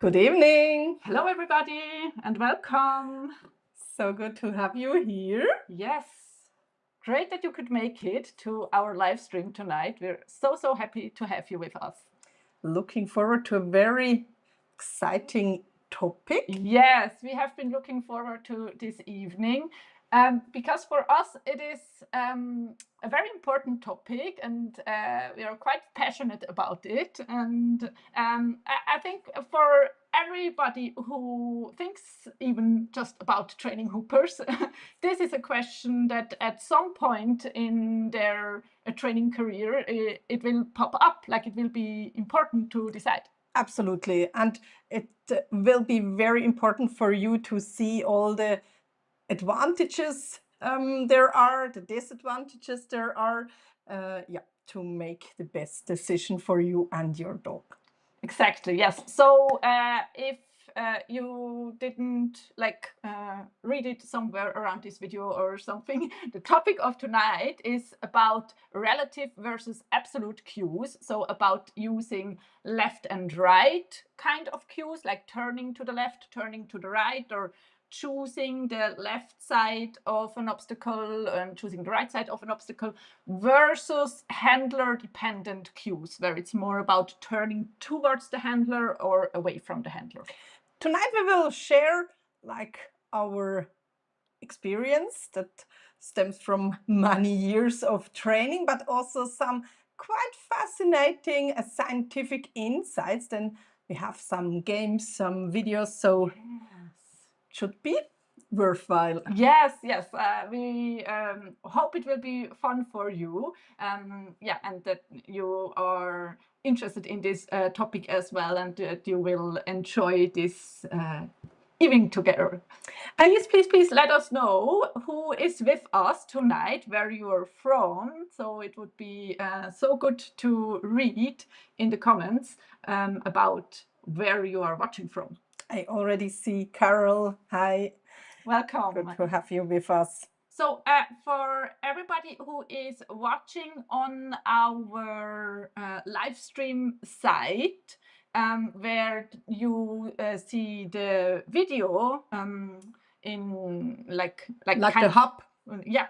Good evening. Hello, everybody, and welcome. So good to have you here. Yes, great that you could make it to our live stream tonight. We're so happy to have you with us. Looking forward to a very exciting topic. Yes, we have been looking forward to this evening because for us it is a very important topic, and we are quite passionate about it. And I think for everybody who thinks even just about training hoopers, this is a question that at some point in their training career it will pop up, like it will be important to decide. Absolutely. And it will be very important for you to see all the advantages there are, the disadvantages there are, to make the best decision for you and your dog. Exactly, yes. So if you didn't read it somewhere around this video or something, the topic of tonight is about relative versus absolute cues. So about using left and right kind of cues, like turning to the left, turning to the right, or choosing the left side of an obstacle and choosing the right side of an obstacle, versus handler dependent cues, where it's more about turning towards the handler or away from the handler. Tonight we will share our experience that stems from many years of training, but also some quite fascinating scientific insights. Then we have some games, some videos, so should be worthwhile. Yes, we hope it will be fun for you. And that you are interested in this topic as well, and that you will enjoy this evening together. Please let us know who is with us tonight, where you are from. So it would be so good to read in the comments about where you are watching from. I already see Carol. Hi. Welcome. Good to have you with us. So for everybody who is watching on our live stream site, where you see the video in like the hub. Yeah.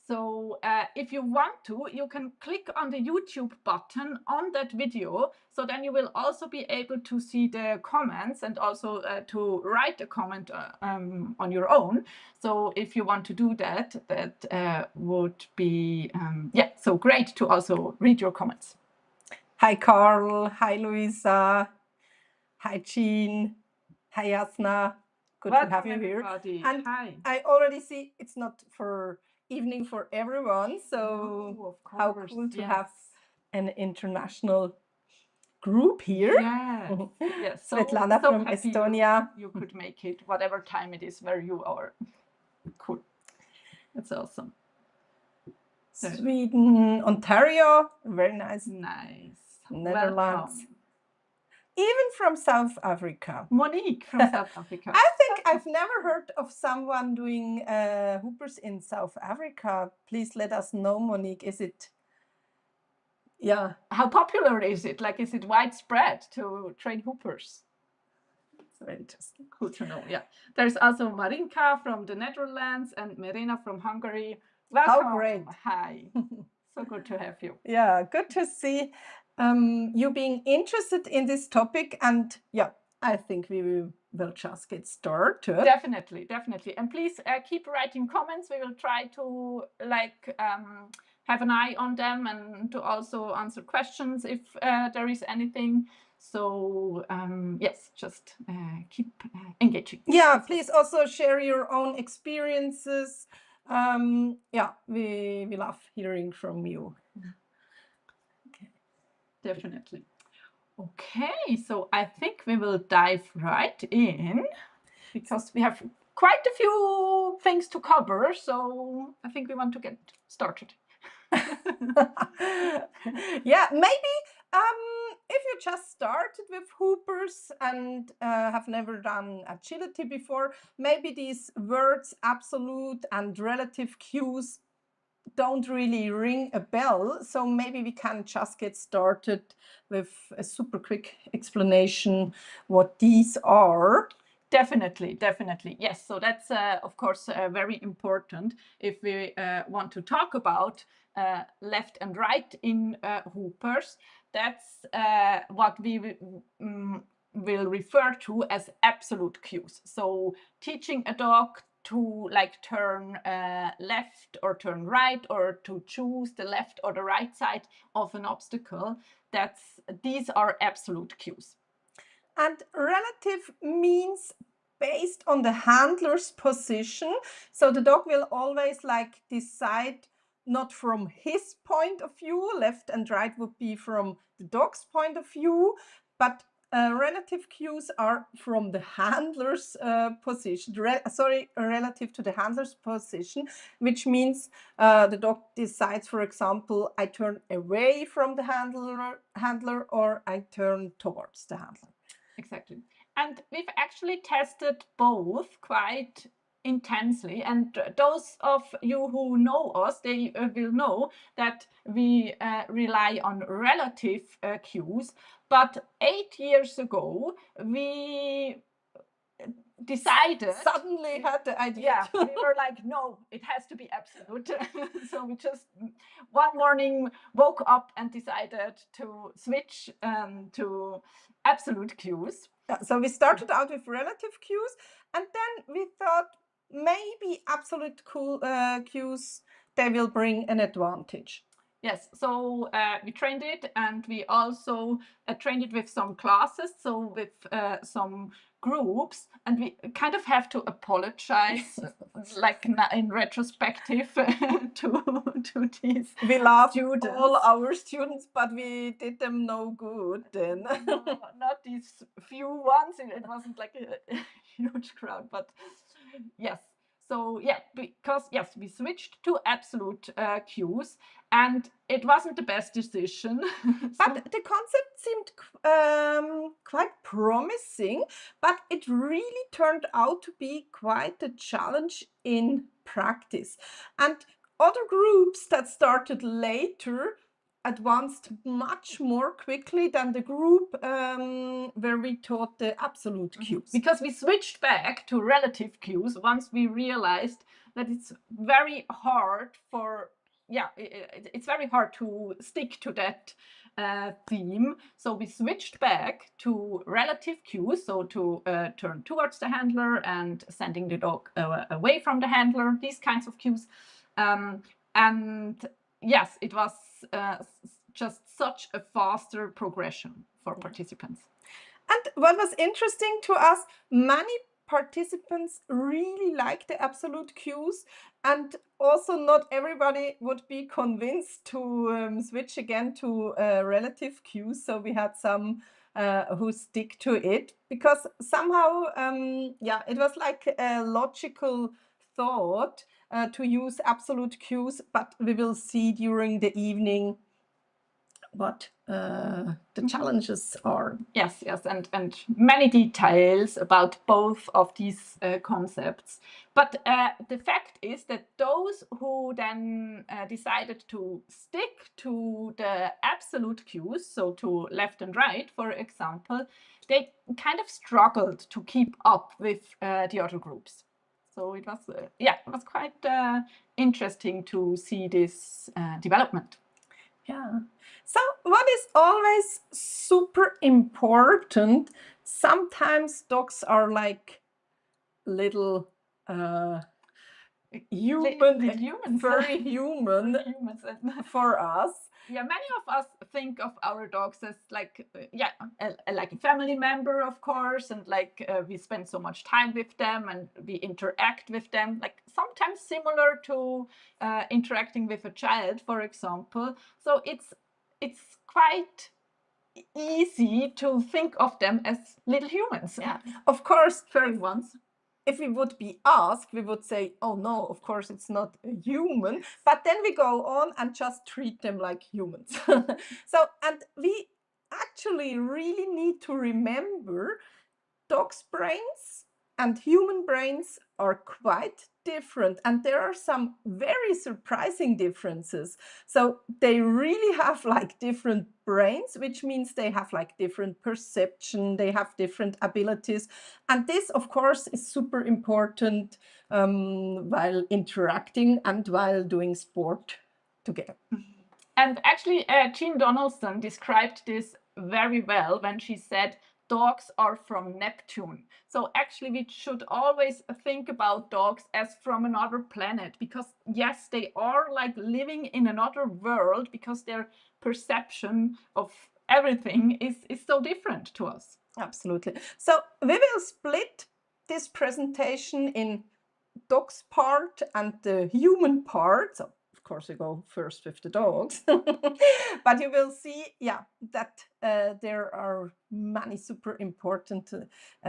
So if you want to, you can click on the YouTube button on that video. So then you will also be able to see the comments and also to write a comment on your own. So if you want to do that, that would be, so great to also read your comments. Hi, Carl. Hi, Luisa. Hi, Jean. Hi, Yasna. Good Welcome, to have you everybody. Here. And hi. I already see it's not for evening for everyone. So No, of course, how cool to have an international group here. Yes, yes. Svetlana from Estonia. You could make it whatever time it is where you are. Cool. That's awesome. Sweden, Ontario. Very nice. Nice. Netherlands. Welcome. Even from South Africa. Monique from South Africa. I think I've never heard of someone doing hoopers in South Africa. Please let us know, Monique. Is it? Yeah. How popular is it? Like, is it widespread to train hoopers? It's very interesting. Cool to know. Yeah. There's also Marinka from the Netherlands and Mirena from Hungary. Welcome. How great. Hi. So good to have you. Yeah, good to see you being interested in this topic. And I think we will just get started. Definitely. And please keep writing comments. We will try to have an eye on them and to also answer questions if there is anything. So yes, just keep engaging. Yeah, please also share your own experiences. We love hearing from you. Okay. Definitely. Okay, so I think we will dive right in because we have quite a few things to cover. So I think we want to get started. Yeah, maybe if you just started with hoopers and have never done agility before, maybe these words absolute and relative cues don't really ring a bell, so maybe we can just get started with a super quick explanation what these are. Definitely, definitely. Yes, so that's of course very important if we want to talk about left and right in hoopers. That's what we will refer to as absolute cues. So teaching a dog to like turn left or turn right, or to choose the left or the right side of an obstacle, these are absolute cues. And relative means based on the handler's position. So the dog will always like decide not from his point of view, left and right would be from the dog's point of view, but relative cues are from the handler's position, relative to the handler's position, which means the dog decides, for example, I turn away from the handler or I turn towards the handler. Exactly. And we've actually tested both quite intensely, and those of you who know us, they will know that we rely on relative cues. But 8 years ago we decided, suddenly had the idea. Yeah, we were like, no, it has to be absolute. So we just one morning woke up and decided to switch to absolute cues. So we started out with relative cues, and then we thought maybe absolute cues, they will bring an advantage. Yes, so we trained it, and we also trained it with some classes, so with some groups, and we kind of have to apologize, like in retrospective, to these. We loved students. all our students, but we did them no good then. No, not these few ones. It wasn't like a huge crowd, but yes. So yeah, because yes, we switched to absolute cues, and it wasn't the best decision. But the concept seemed quite promising, but it really turned out to be quite a challenge in practice. And other groups that started later advanced much more quickly than the group where we taught the absolute cues. Because we switched back to relative cues once we realized that it's very hard for, yeah, it's very hard to stick to that theme. So we switched back to relative cues, so to turn towards the handler and sending the dog away from the handler, these kinds of cues. And yes, it was just such a faster progression for participants. And what was interesting to us, many participants really like the absolute cues, and also not everybody would be convinced to switch again to relative cues. So we had some who stick to it because somehow, yeah, it was like a logical thought to use absolute cues, but we will see during the evening what the challenges are. Yes, yes, and many details about both of these concepts. But the fact is that those who then decided to stick to the absolute cues, so to left and right, for example, they kind of struggled to keep up with the other groups. So it was, yeah, it was quite interesting to see this development. Yeah. So what is always super important, sometimes dogs are like little human, very human for us. Yeah, many of us think of our dogs as like, yeah, like a family member, of course, and like we spend so much time with them and we interact with them, like sometimes similar to interacting with a child, for example. So it's quite easy to think of them as little humans. Yeah, of course, furry ones. If we would be asked, we would say, oh no, of course it's not a human. But then we go on and just treat them like humans. So, and we actually really need to remember dogs' brains and human brains are quite different, and there are some very surprising differences. So they really have like different brains, which means they have like different perception, they have different abilities, and this of course is super important while interacting and while doing sport together. And actually, Jean Donaldson described this very well when she said, dogs are from Neptune. So actually, we should always think about dogs as from another planet, because yes, they are like living in another world, because their perception of everything is so different to us. Absolutely. So we will split this presentation in dogs part and the human part. So of course we go first with the dogs, but you will see, yeah, that there are many super important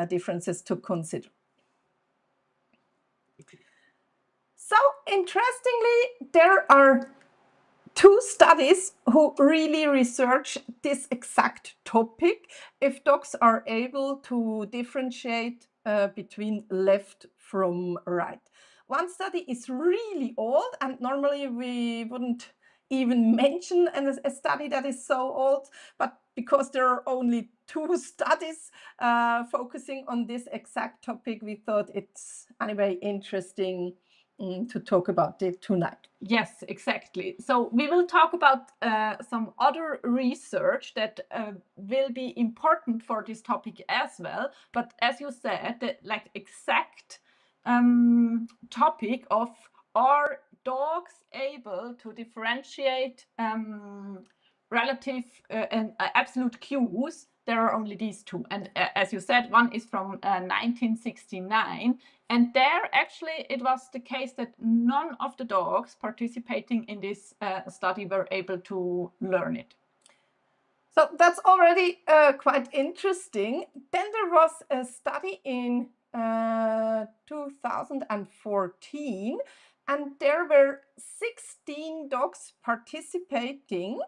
differences to consider. So interestingly, there are two studies who really research this exact topic, if dogs are able to differentiate between left from right. One study is really old, and normally we wouldn't even mention a study that is so old, but because there are only two studies focusing on this exact topic, we thought it's anyway interesting to talk about it tonight. Yes, exactly. So we will talk about some other research that will be important for this topic as well. But as you said, the like exact topic of, are dogs able to differentiate relative and absolute cues? There are only these two, and as you said, one is from 1969, and there actually it was the case that none of the dogs participating in this study were able to learn it. So that's already quite interesting. Then there was a study in 2014, and there were 16 dogs participating,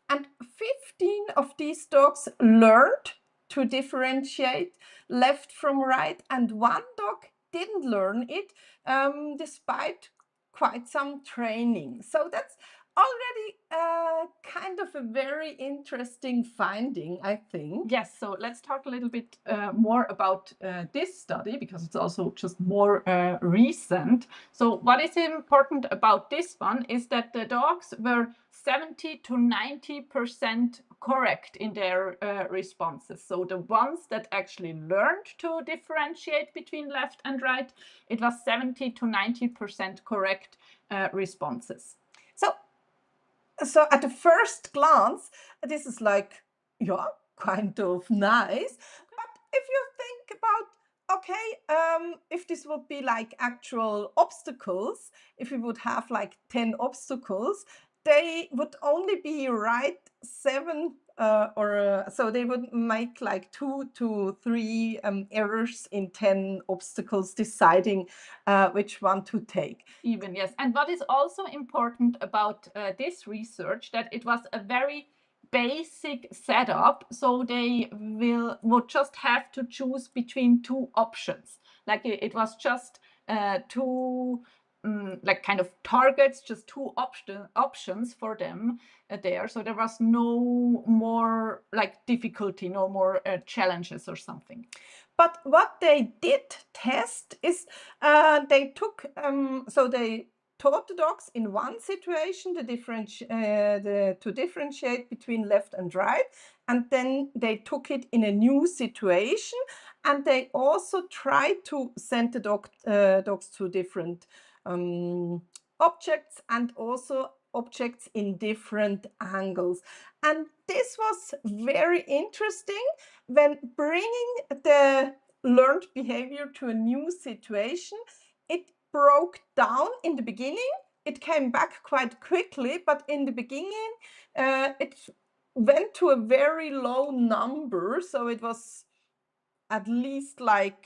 and 15 of these dogs learned to differentiate left from right, and one dog didn't learn it despite quite some training. So that's already kind of a very interesting finding, I think. Yes, so let's talk a little bit more about this study, because it's also just more recent. So what is important about this one is that the dogs were 70 to 90% correct in their responses. So the ones that actually learned to differentiate between left and right, it was 70 to 90% correct responses. So at the first glance, this is like, yeah, kind of nice. But if you think about, okay, if this would be like actual obstacles, if we would have like 10 obstacles, they would only be right 7 so they would make like 2 to 3 errors in 10 obstacles deciding which one to take. Even, yes. And what is also important about this research, that it was a very basic setup, so they would just have to choose between two options. Like it was just two like kind of targets, just two options for them there. So there was no more like difficulty, no more challenges or something. But what they did test is they took, so they taught the dogs in one situation to differentiate between left and right, and then they took it in a new situation, and they also tried to send the dogs to different objects, and also objects in different angles. And this was very interesting. When bringing the learned behavior to a new situation, it broke down in the beginning. It came back quite quickly, but in the beginning, it went to a very low number. So it was at least like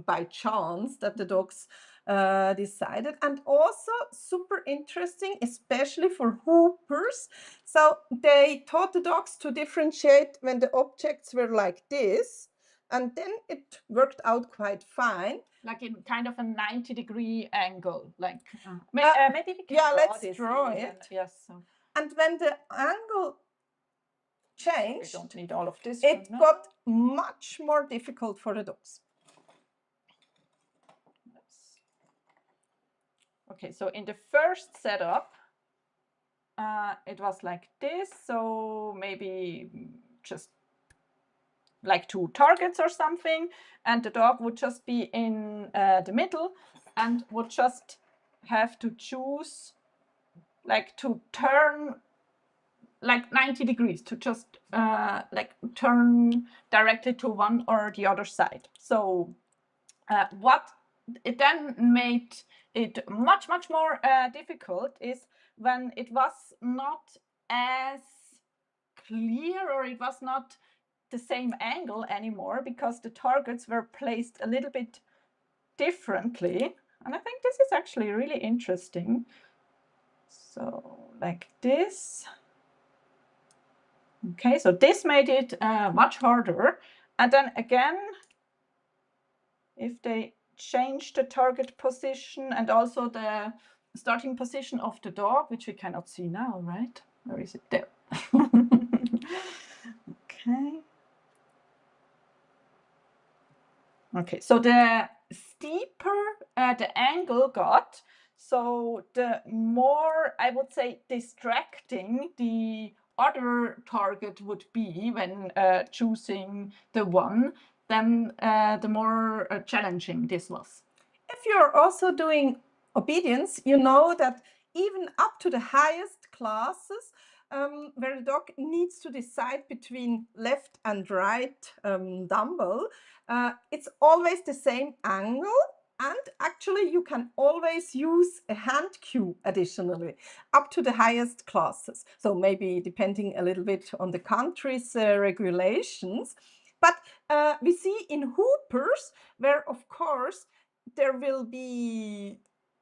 by chance that the dogs decided. And also super interesting, especially for hoopers. So they taught the dogs to differentiate when the objects were like this. And then it worked out quite fine. Like in kind of a 90-degree angle, like maybe we can yeah, draw let's this draw even. it. Yes. So And when the angle we changed, don't need all of this. it got much more difficult for the dogs. Okay, so in the first setup, it was like this. So maybe just like 2 targets or something, and the dog would just be in the middle and would just have to choose, like, to turn like 90 degrees, to just like turn directly to one or the other side. So what it then made it much more difficult is when it was not as clear, or it was not the same angle anymore, because the targets were placed a little bit differently. And I think this is actually really interesting. So like this. Okay, so this made it much harder. And then again, if they change the target position and also the starting position of the dog, which we cannot see now, right? Where is it? There. Okay. Okay, so the steeper the angle got, so the more, I would say, distracting the other target would be when choosing the one, then the more challenging this was. If you're also doing obedience, you know that even up to the highest classes, where the dog needs to decide between left and right dumbbell, it's always the same angle. And actually, you can always use a hand cue additionally up to the highest classes. So maybe depending a little bit on the country's regulations. But we see in hoopers, where of course there will be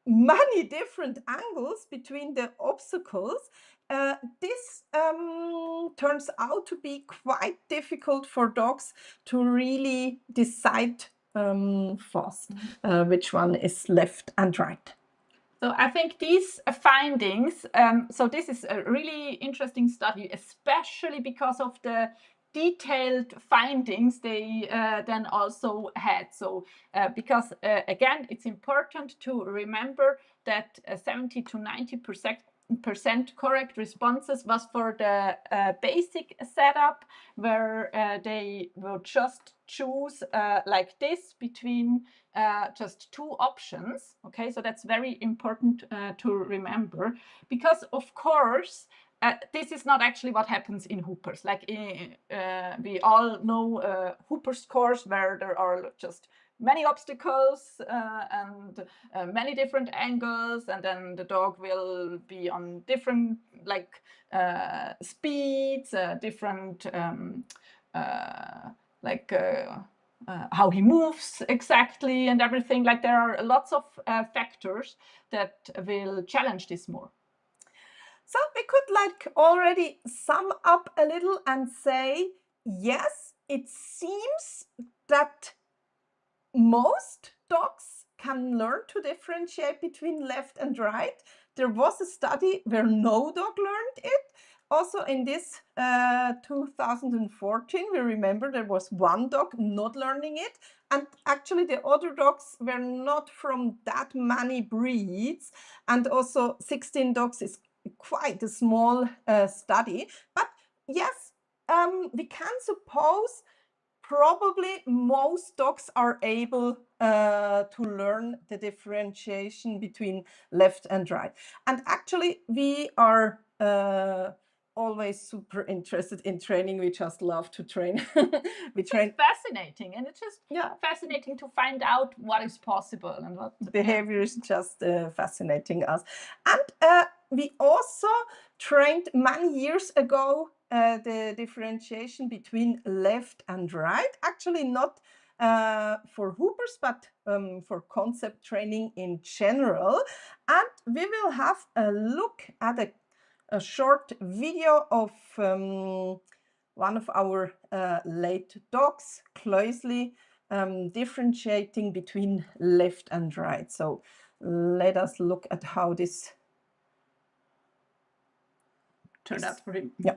many different angles between the obstacles. This turns out to be quite difficult for dogs to really decide fast which one is left and right. So I think these findings, so this is a really interesting study, especially because of the detailed findings they then also had. So because again, it's important to remember that 70 to 90% correct responses was for the basic setup, where they will just choose like this between just 2 options. Okay, so that's very important to remember, because of course this is not actually what happens in hoopers. Like we all know hoopers course where there are just many obstacles and many different angles, and then the dog will be on different like speeds, different like how he moves exactly and everything. Like there are lots of factors that will challenge this more. So we could like already sum up a little and say, yes, it seems that most dogs can learn to differentiate between left and right. There was a study where no dog learned it. Also in this 2014, we remember there was one dog not learning it. And actually the other dogs were not from that many breeds. And also 16 dogs is quite a small study. But yes, we can suppose probably most dogs are able to learn the differentiation between left and right. And actually, we are always super interested in training. We just love to train. It's fascinating, and it's just fascinating to find out what is possible and what behavior is just fascinating us. And we also trained many years ago the differentiation between left and right, actually not for hoopers, but for concept training in general. And we will have a look at a short video of one of our late dogs, closely differentiating between left and right. So let us look at how this turned out for him. Yeah.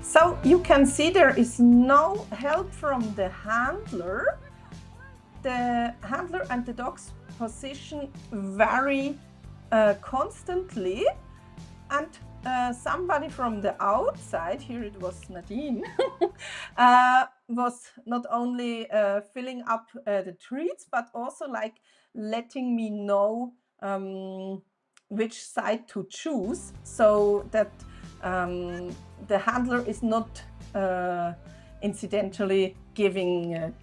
So you can see there is no help from the handler. The handler and the dog's position vary constantly, and somebody from the outside, here it was Nadine, was not only filling up the treats, but also like letting me know which side to choose, so that the handler is not incidentally giving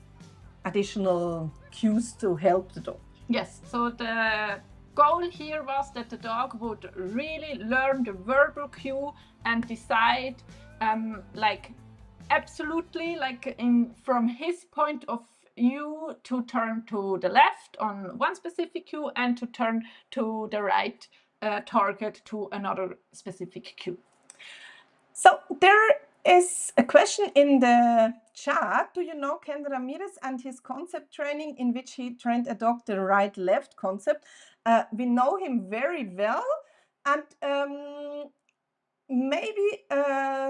additional cues to help the dog. Yes, so the goal here was that the dog would really learn the verbal cue and decide like absolutely like from his point of view to turn to the left on one specific cue and to turn to the right target to another specific cue. So there is a question in the chat. Do you know Ken Ramirez and his concept training in which he trained a dog the right-left concept? We know him very well, and maybe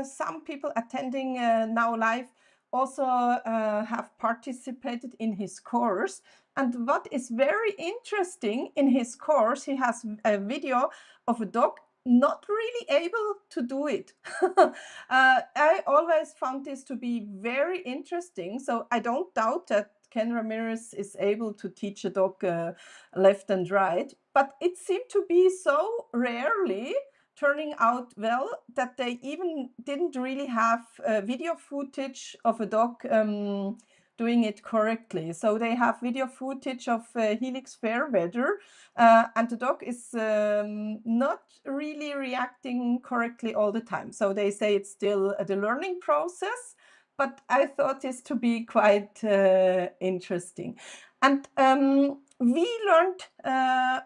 some people attending now live also have participated in his course. And what is very interesting in his course, he has a video of a dog not really able to do it. I always found this to be very interesting. So I don't doubt that Ken Ramirez is able to teach a dog left and right, but it seemed to be so rarely turning out well that they even didn't really have video footage of a dog doing it correctly. So they have video footage of Helix Fairweather, and the dog is not really reacting correctly all the time. So they say it's still the learning process, but I thought this to be quite interesting. And we learned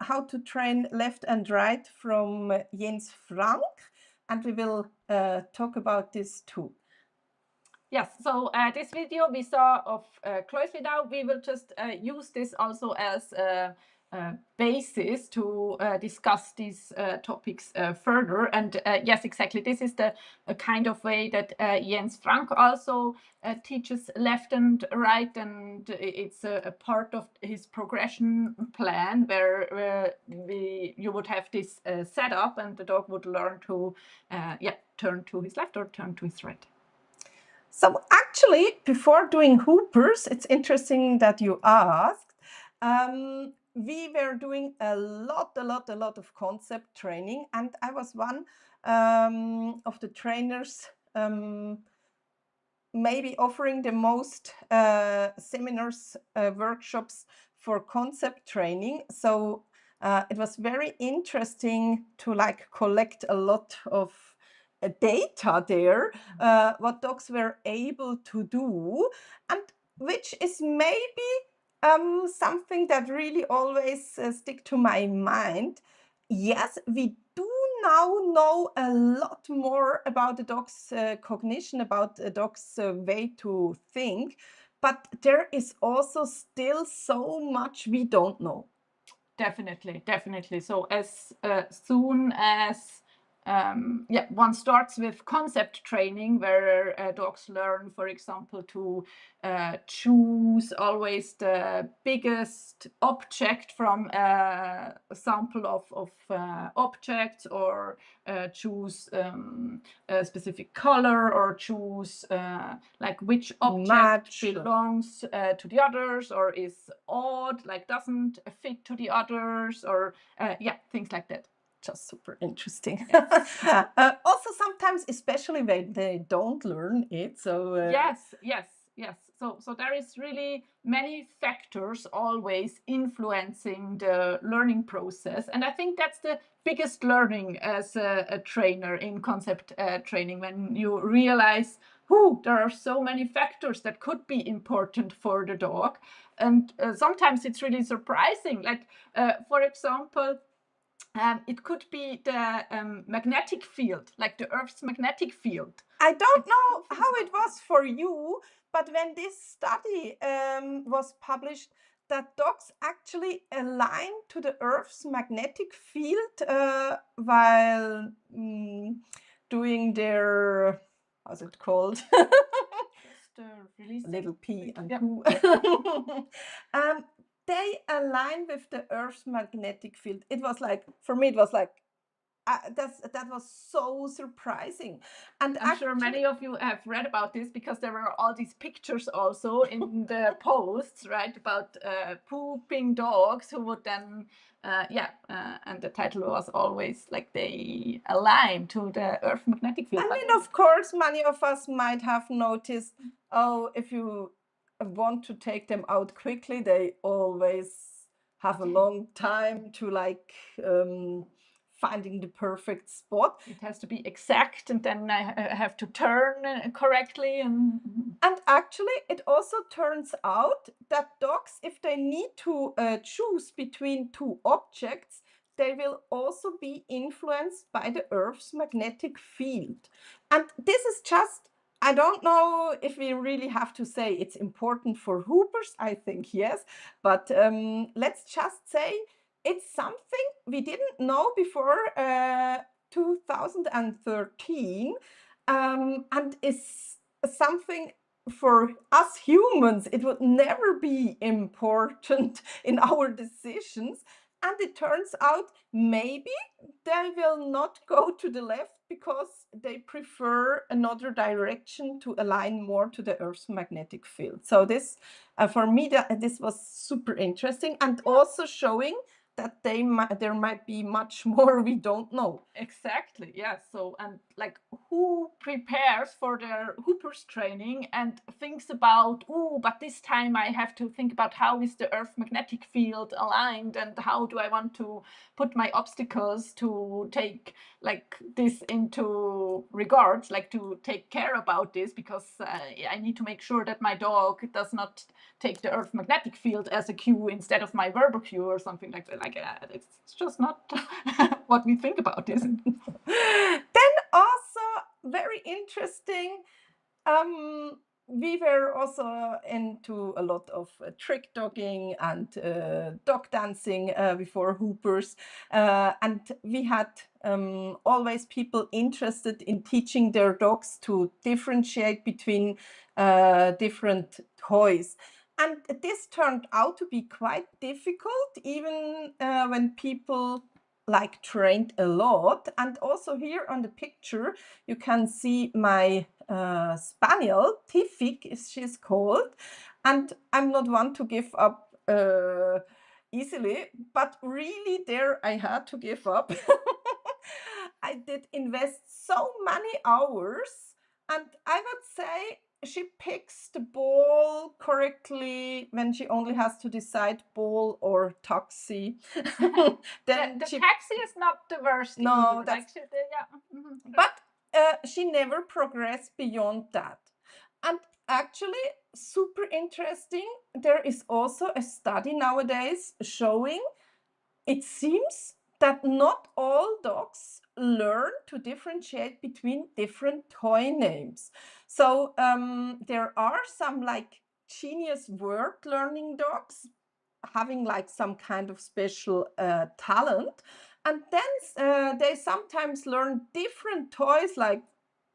how to train left and right from Jens Frank, and we will talk about this too. Yes, so this video we saw of closely now, we will just use this also as a basis to discuss these topics further. And yes, exactly, this is the kind of way that Jens Frank also teaches left and right, and it's a part of his progression plan where you would have this setup and the dog would learn to turn to his left or turn to his right. So actually, before doing Hoopers, it's interesting that you asked. We were doing a lot of concept training, and I was one of the trainers maybe offering the most seminars, workshops for concept training. So it was very interesting to like collect a lot of data there, what dogs were able to do, and which is maybe something that really always stick to my mind. Yes, we do now know a lot more about the dog's cognition, about the dog's way to think, but there is also still so much we don't know. Definitely. So as soon as one starts with concept training, where dogs learn, for example, to choose always the biggest object from a sample of objects, or choose a specific color, or choose like which object Match. belongs to the others, or is odd, like doesn't fit to the others, or things like that. Just super interesting. Also, sometimes, especially when they don't learn it. So yes. So there is really many factors always influencing the learning process, and I think that's the biggest learning as a trainer in concept training, when you realize, there are so many factors that could be important for the dog, and sometimes it's really surprising. Like for example, it could be the magnetic field, like the Earth's magnetic field. I don't know how it was for you, but when this study was published, that dogs actually align to the Earth's magnetic field while doing their, how's it called? Releasing. Little P and Yeah. Q. They align with the Earth's magnetic field. It was like, for me, it was like, that was so surprising. And I'm sure many of you have read about this, because there were all these pictures also in the posts, right, about pooping dogs who would then and the title was always like, they align to the Earth magnetic field. I mean, of course, many of us might have noticed, if you want to take them out quickly, they always have a long time to like finding the perfect spot. It has to be exact, and then I have to turn correctly. And actually, it also turns out that dogs, if they need to choose between two objects, they will also be influenced by the Earth's magnetic field. And this is just, I don't know if we really have to say it's important for hoopers. I think yes, but let's just say it's something we didn't know before 2013, and is something for us humans it would never be important in our decisions. And it turns out maybe they will not go to the left because they prefer another direction to align more to the Earth's magnetic field. So this, for me, this was super interesting, and also showing that there might be much more we don't know. Exactly, yes. So, and like, who prepares for their hoopers training and thinks about, but this time I have to think about how is the Earth magnetic field aligned, and how do I want to put my obstacles to take like this into regards, like to take care about this, because I need to make sure that my dog does not take the Earth magnetic field as a cue instead of my verbal cue or something like that. Like it's just not what we think about this. Then also very interesting. We were also into a lot of trick dogging and dog dancing before hoopers, and we had always people interested in teaching their dogs to differentiate between different toys. And this turned out to be quite difficult, even when people like trained a lot. And also here on the picture, you can see my spaniel, Tifik is she's called. And I'm not one to give up easily, but really there I had to give up. I did invest so many hours, and I would say she picks the ball correctly when she only has to decide ball or taxi. Then the taxi is not the worst. No, that's but she never progressed beyond that. And actually, super interesting, there is also a study nowadays showing it seems that not all dogs learn to differentiate between different toy names. So there are some like genius word learning dogs having like some kind of special talent. And then they sometimes learn different toys, like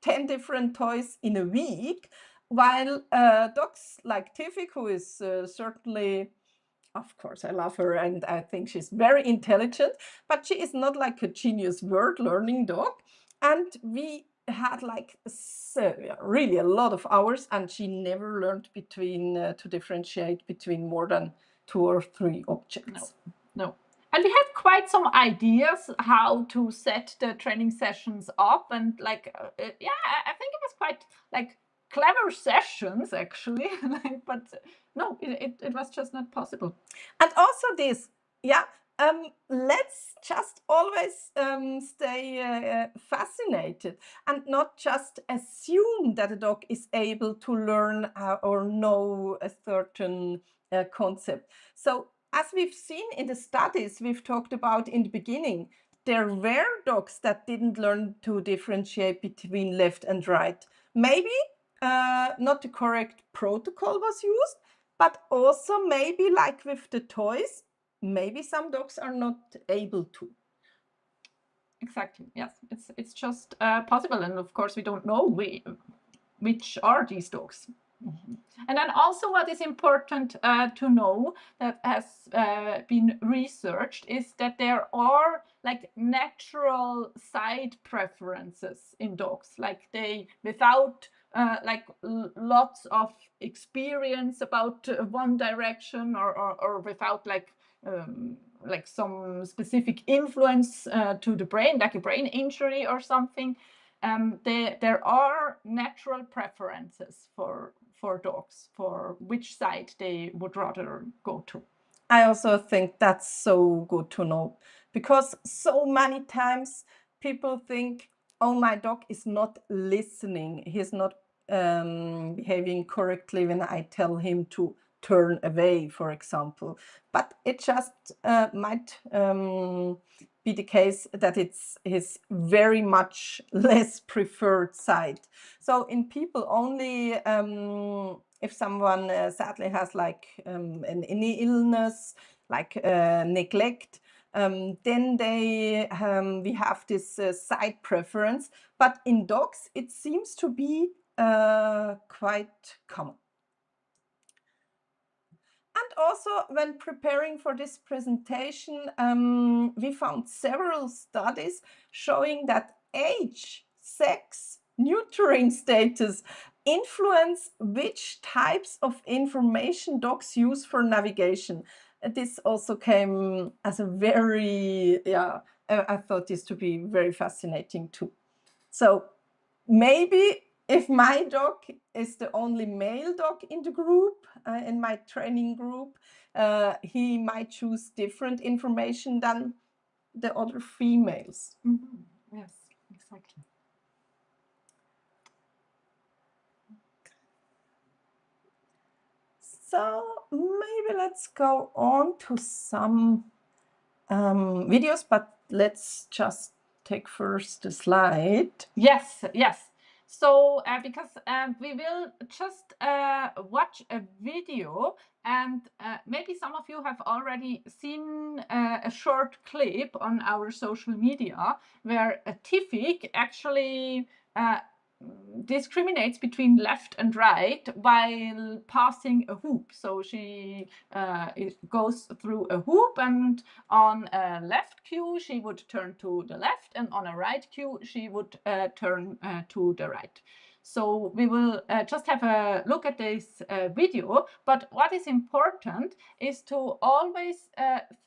10 different toys in a week, while dogs like Tiffy, who is certainly, of course, I love her and I think she's very intelligent, but she is not like a genius word learning dog. And we had like really a lot of hours, and she never learned to differentiate between more than 2 or 3 objects. No. And we had quite some ideas how to set the training sessions up, and like, yeah, I think it was quite like clever sessions actually, but no, it was just not possible. And also this, yeah, let's just always stay fascinated and not just assume that a dog is able to learn or know a certain concept. So as we've seen in the studies we've talked about in the beginning, there were dogs that didn't learn to differentiate between left and right. Maybe not the correct protocol was used, but also maybe like with the toys, maybe some dogs are not able to. Exactly. Yes, it's just possible, and of course we don't know which are these dogs. Mm-hmm. And then also what is important to know that has been researched is that there are like natural side preferences in dogs, like they without like lots of experience about one direction, or without like some specific influence to the brain, like a brain injury or something. There are natural preferences for dogs, for which side they would rather go to. I also think that's so good to know, because so many times people think, oh, my dog is not listening. He's not behaving correctly when I tell him to turn away, for example. But it just might be the case that it's his very much less preferred side. So in people only, if someone sadly has like any illness, like neglect, then we have this side preference. But in dogs, it seems to be quite common. And also, when preparing for this presentation, we found several studies showing that age, sex, neutering status influence which types of information dogs use for navigation. This also came as a very, yeah, I thought this to be very fascinating too. So maybe if my dog is the only male dog in the group, in my training group, he might choose different information than the other females. Mm-hmm. Yes, exactly. So maybe let's go on to some videos, but let's just take first the slide. Yes, yes. So because we will just watch a video, and maybe some of you have already seen a short clip on our social media where a Tifik actually discriminates between left and right while passing a hoop. So she goes through a hoop, and on a left cue she would turn to the left, and on a right cue she would turn to the right. So we will just have a look at this video, but what is important is to always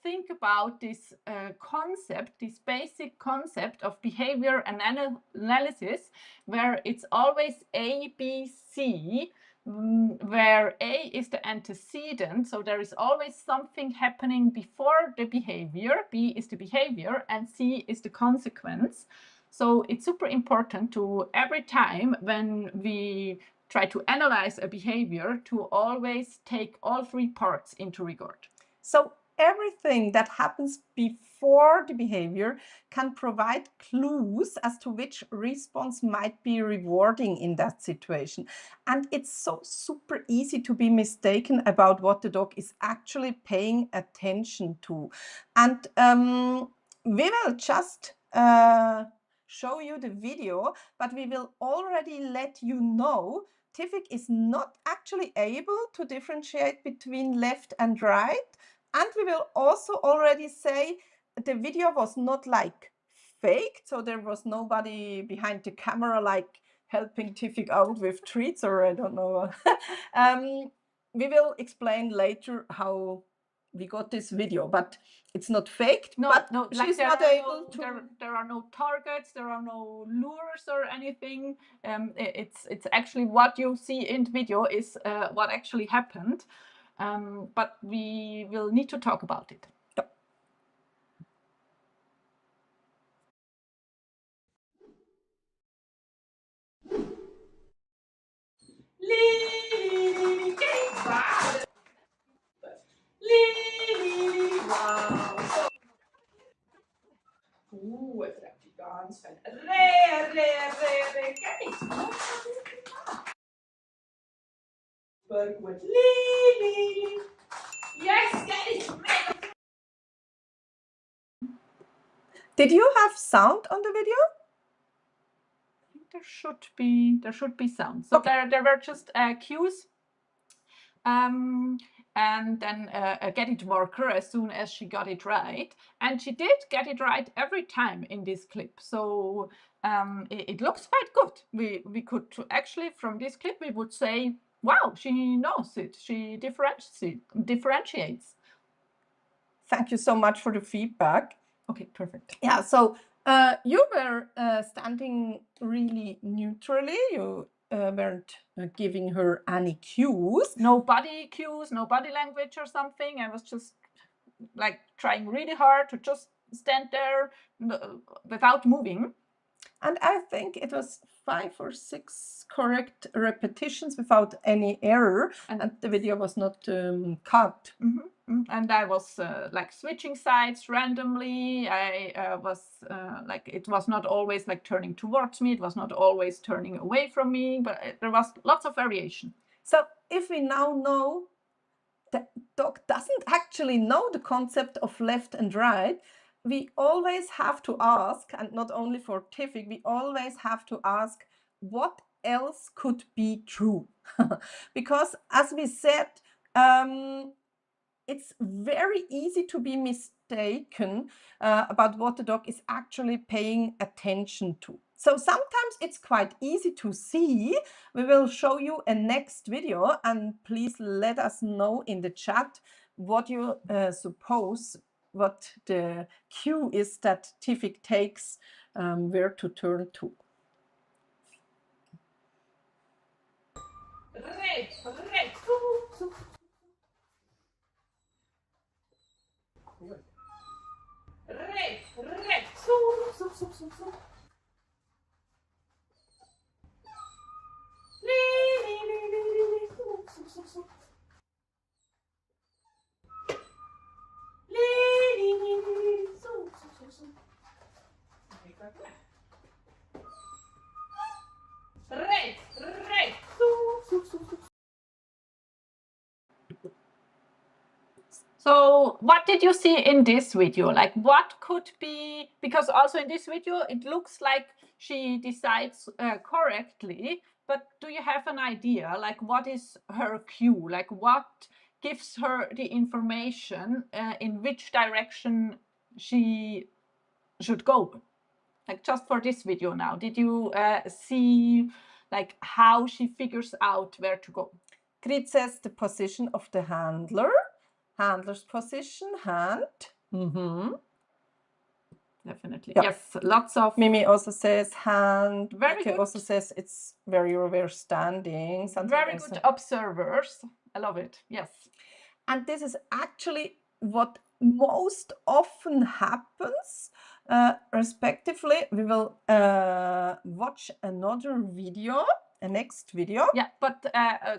think about this concept, this basic concept of behavior analysis, where it's always A, B, C, where A is the antecedent, so there is always something happening before the behavior, B is the behavior, and C is the consequence. So it's super important to, every time when we try to analyze a behavior, to always take all 3 parts into regard. So everything that happens before the behavior can provide clues as to which response might be rewarding in that situation. And it's so super easy to be mistaken about what the dog is actually paying attention to. And we will just show you the video, but we will already let you know Tifik is not actually able to differentiate between left and right. And we will also already say the video was not like faked, so there was nobody behind the camera like helping Tifik out with treats, or I don't know. We will explain later how we got this video, but it's not faked. No, but no, she's like not able to. There are no targets, there are no lures or anything. It's actually what you see in the video is what actually happened. But we will need to talk about it. Het ruikt die ganz fijn. Super goed. Lily. Yes, get it. Did you have sound on the video? There should be sound. So okay. there were just cues. And then a get it marker as soon as she got it right. And she did get it right every time in this clip. So it looks quite good. We could actually, from this clip, we would say, wow, she knows it. She differentiates. Thank you so much for the feedback. Okay, perfect. Yeah, so you were standing really neutrally. You weren't giving her any cues. No body cues, no body language or something. I was just like trying really hard to just stand there without moving. And I think it was 5 or 6 correct repetitions without any error, and the video was not cut. And I was like switching sides randomly. I was like, it was not always like turning towards me. It was not always turning away from me, but there was lots of variation. So if we now know the dog doesn't actually know the concept of left and right, we always have to ask, and not only for Tifik, we always have to ask what else could be true. Because as we said, it's very easy to be mistaken about what the dog is actually paying attention to. So sometimes it's quite easy to see. We will show you a next video, and please let us know in the chat what you suppose what the cue is that Tifik takes where to turn to. So what did you see in this video? Like what could be, because also in this video, it looks like she decides correctly, but do you have an idea? Like what is her cue? Like what gives her the information in which direction she should go? Like just for this video now, did you see like how she figures out where to go? Grit says the position of the handler. Handler's position, hand. Definitely. Yeah. Yes, lots of. Mimi also says hand. Very good. Also says it's very reverse standing. Very good observers. I love it. Yes. And this is actually what most often happens. Respectively, we will watch another video. A next video. Yeah, but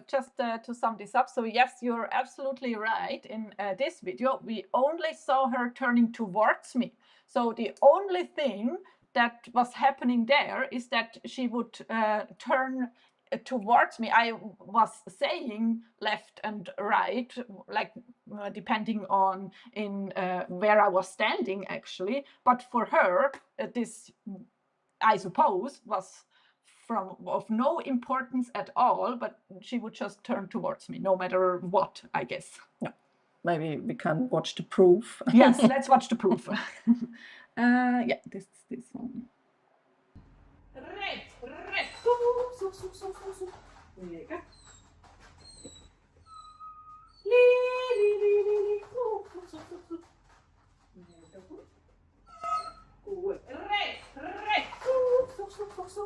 just to sum this up, so yes, you're absolutely right. In this video, we only saw her turning towards me. So the only thing that was happening there is that she would turn towards me. I was saying left and right, like depending on where I was standing actually. But for her, this, I suppose, was of no importance at all. But she would just turn towards me, no matter what, I guess. Yeah. Maybe we can watch the proof. Yes, let's watch the proof. Yeah, this one. Rätt, rätt, så. Mega. Li, så. Mega gut. Gut. Rätt, så. Så,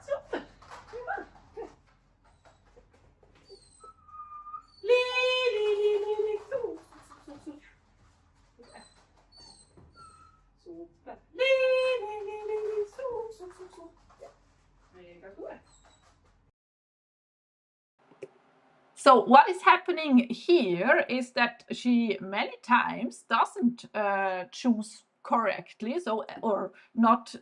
super. Prima. Li, så. Super. Li, så. Mega gut. So what is happening here is that she many times doesn't choose correctly, so or not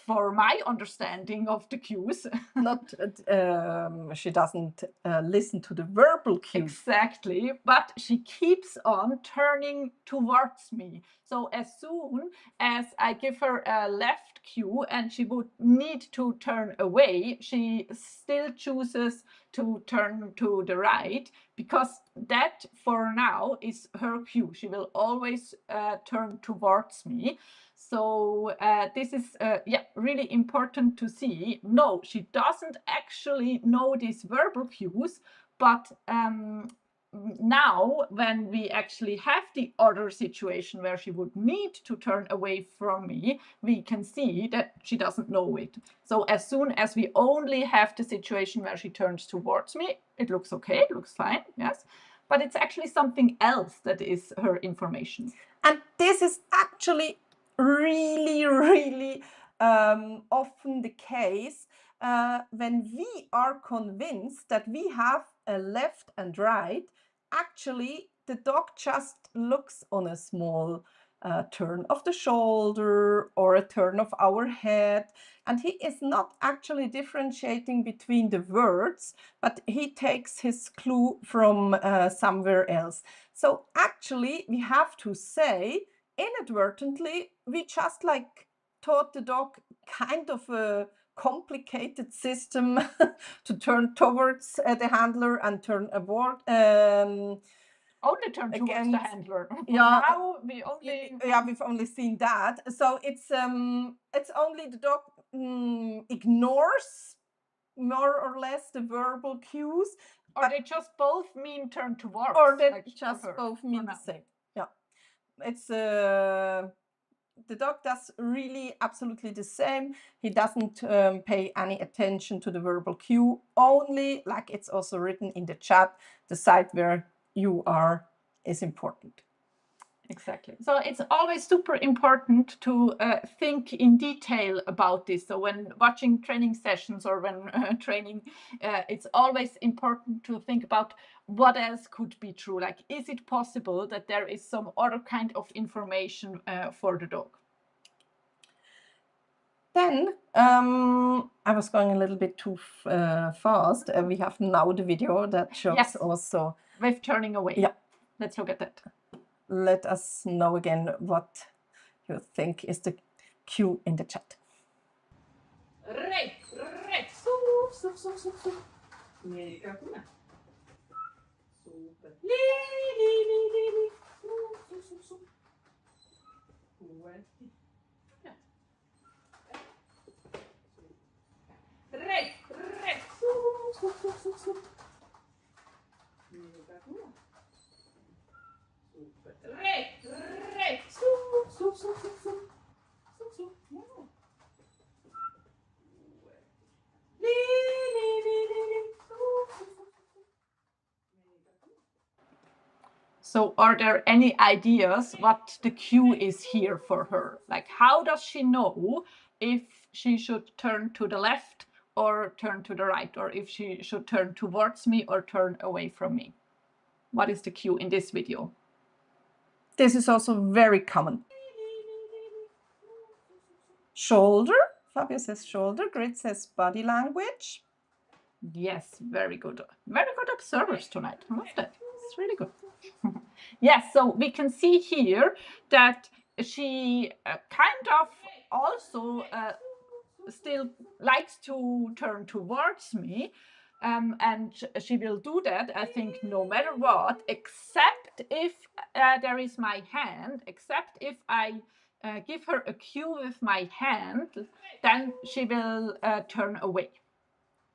for my understanding of the cues. Not she doesn't listen to the verbal cues. Exactly, but she keeps on turning towards me. So as soon as I give her a left cue and she would need to turn away, she still chooses to turn to the right, because that for now is her cue. She will always turn towards me. So this is really important to see. No, she doesn't actually know these verbal cues, but now when we actually have the other situation where she would need to turn away from me, we can see that she doesn't know it. So as soon as we only have the situation where she turns towards me, it looks okay, it looks fine, yes, but it's actually something else that is her information. And this is actually really often the case when we are convinced that we have a left and right. Actually, the dog just looks on a small turn of the shoulder or a turn of our head, and he is not actually differentiating between the words, but he takes his clue from somewhere else. So actually, we have to say, inadvertently, we just like taught the dog kind of a complicated system to turn towards the handler and turn aboard. Only turn towards the handler. Yeah, now we only we've only seen that. So it's only the dog ignores more or less the verbal cues, or they just both mean turn towards, or they like just both mean the same. Yeah, it's the dog does really absolutely the same. He doesn't pay any attention to the verbal cue, only, like it's also written in the chat, the side where you are is important. Exactly. So it's always super important to think in detail about this. So when watching training sessions or when training, it's always important to think about what else could be true. Like, is it possible that there is some other kind of information for the dog? Then I was going a little bit too fast. We have now the video that shows also with turning away. Yeah. Let's look at that. Let us know again what you think is the cue in the chat. Rätt, så. Mega bra. Super. Li, så. Ja. Rätt, så. Mega bra. Super. Rätt, så. So are there any ideas what the cue is here for her? Like, how does she know if she should turn to the left or turn to the right, or if she should turn towards me or turn away from me? What is the cue in this video? This is also very common. Shoulder Fabio says shoulder. Grit says body language. Yes, very good. Very good observers tonight. I love that. It's really good. Yes, so we can see here that she kind of also still likes to turn towards me. And she will do that, I think, no matter what, except if there is my hand, except if I give her a cue with my hand, then she will turn away.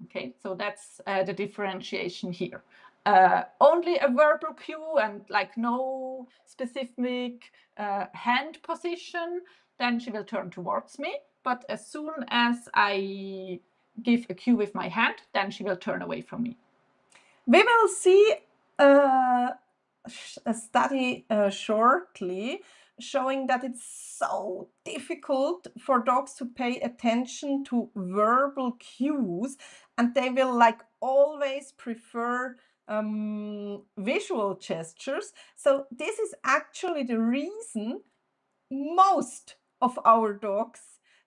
Okay, so that's the differentiation here. Only a verbal cue and like no specific hand position, then she will turn towards me. But as soon as I give a cue with my hand, then she will turn away from me. We will see a study shortly showing that it's so difficult for dogs to pay attention to verbal cues, and they will like always prefer visual gestures. So this is actually the reason most of our dogs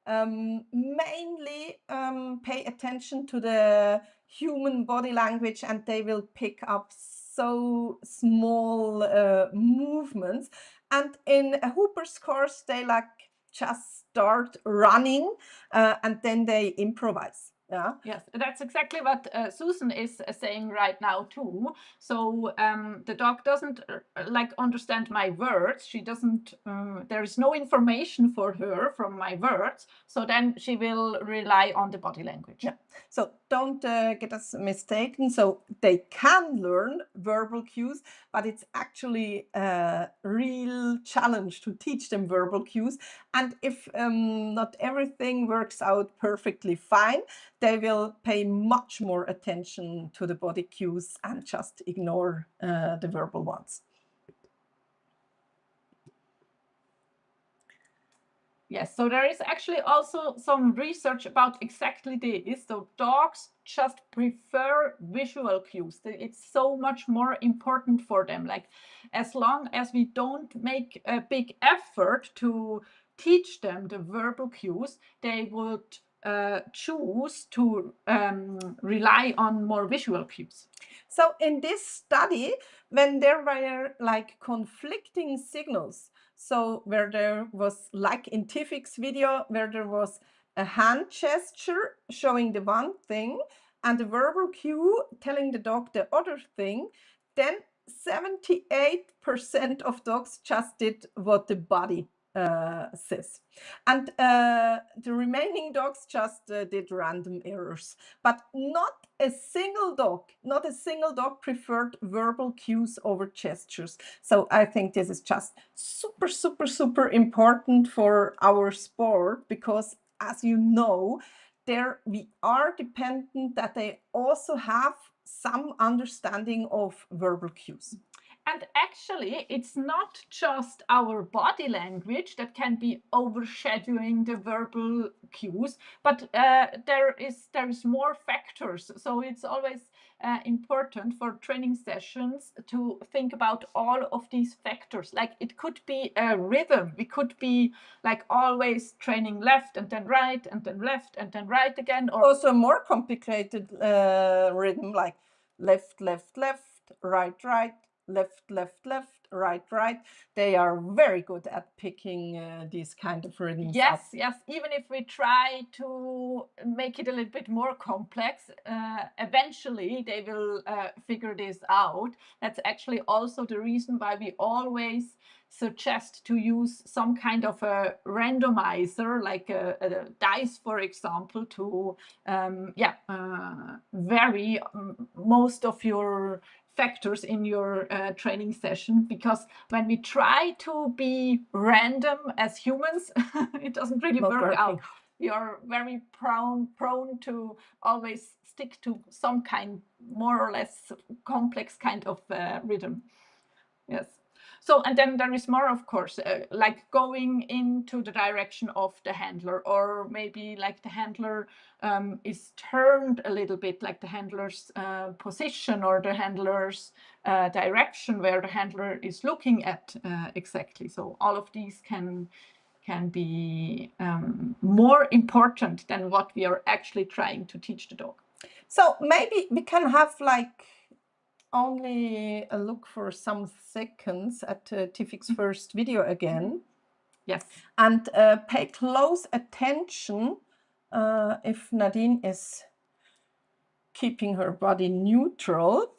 mainly pay attention to the human body language, and they will pick up so small movements. And in a Hooper's course, they like just start running and then they improvise. Yeah. Yes, that's exactly what Susan is saying right now too. So the dog doesn't like understand my words. She doesn't. There is no information for her from my words. So then she will rely on the body language. Yeah. So don't get us mistaken. So they can learn verbal cues, but it's actually a real challenge to teach them verbal cues. And if not everything works out perfectly fine, they will pay much more attention to the body cues and just ignore the verbal ones. Yes, so there is actually also some research about exactly this. So dogs just prefer visual cues. It's so much more important for them. Like as long as we don't make a big effort to teach them the verbal cues, they would choose to rely on more visual cues. So in this study, when there were like conflicting signals, so where there was like in Tifik's video, where there was a hand gesture showing the one thing and a verbal cue telling the dog the other thing, then 78% of dogs just did what the body says. And the remaining dogs just did random errors. But not a single dog preferred verbal cues over gestures. So I think this is just super, super, super important for our sport, because as you know, there we are dependent that they also have some understanding of verbal cues. And actually, it's not just our body language that can be overshadowing the verbal cues, but there is more factors. So it's always important for training sessions to think about all of these factors. Like it could be a rhythm. We could be like always training left and then right and then left and then right again. Or also a more complicated rhythm, like left, left, left, right, right, left, left, left, right, right. They are very good at picking these kind of rhythms yes, up. Yes. Even if we try to make it a little bit more complex, eventually they will figure this out. That's actually also the reason why we always suggest to use some kind of a randomizer, like a dice, for example, to vary most of your factors in your training session, because when we try to be random as humans, it doesn't really work out. We are very prone to always stick to some kind, more or less complex kind of rhythm. Yes. So, and then there is more, of course, like going into the direction of the handler, or maybe like the handler is turned a little bit, like the handler's position or the handler's direction where the handler is looking at exactly. So all of these can can be more important than what we are actually trying to teach the dog. So maybe we can have like only a look for some seconds at Tifik's first video again. Yes. And pay close attention if Nadine is keeping her body neutral.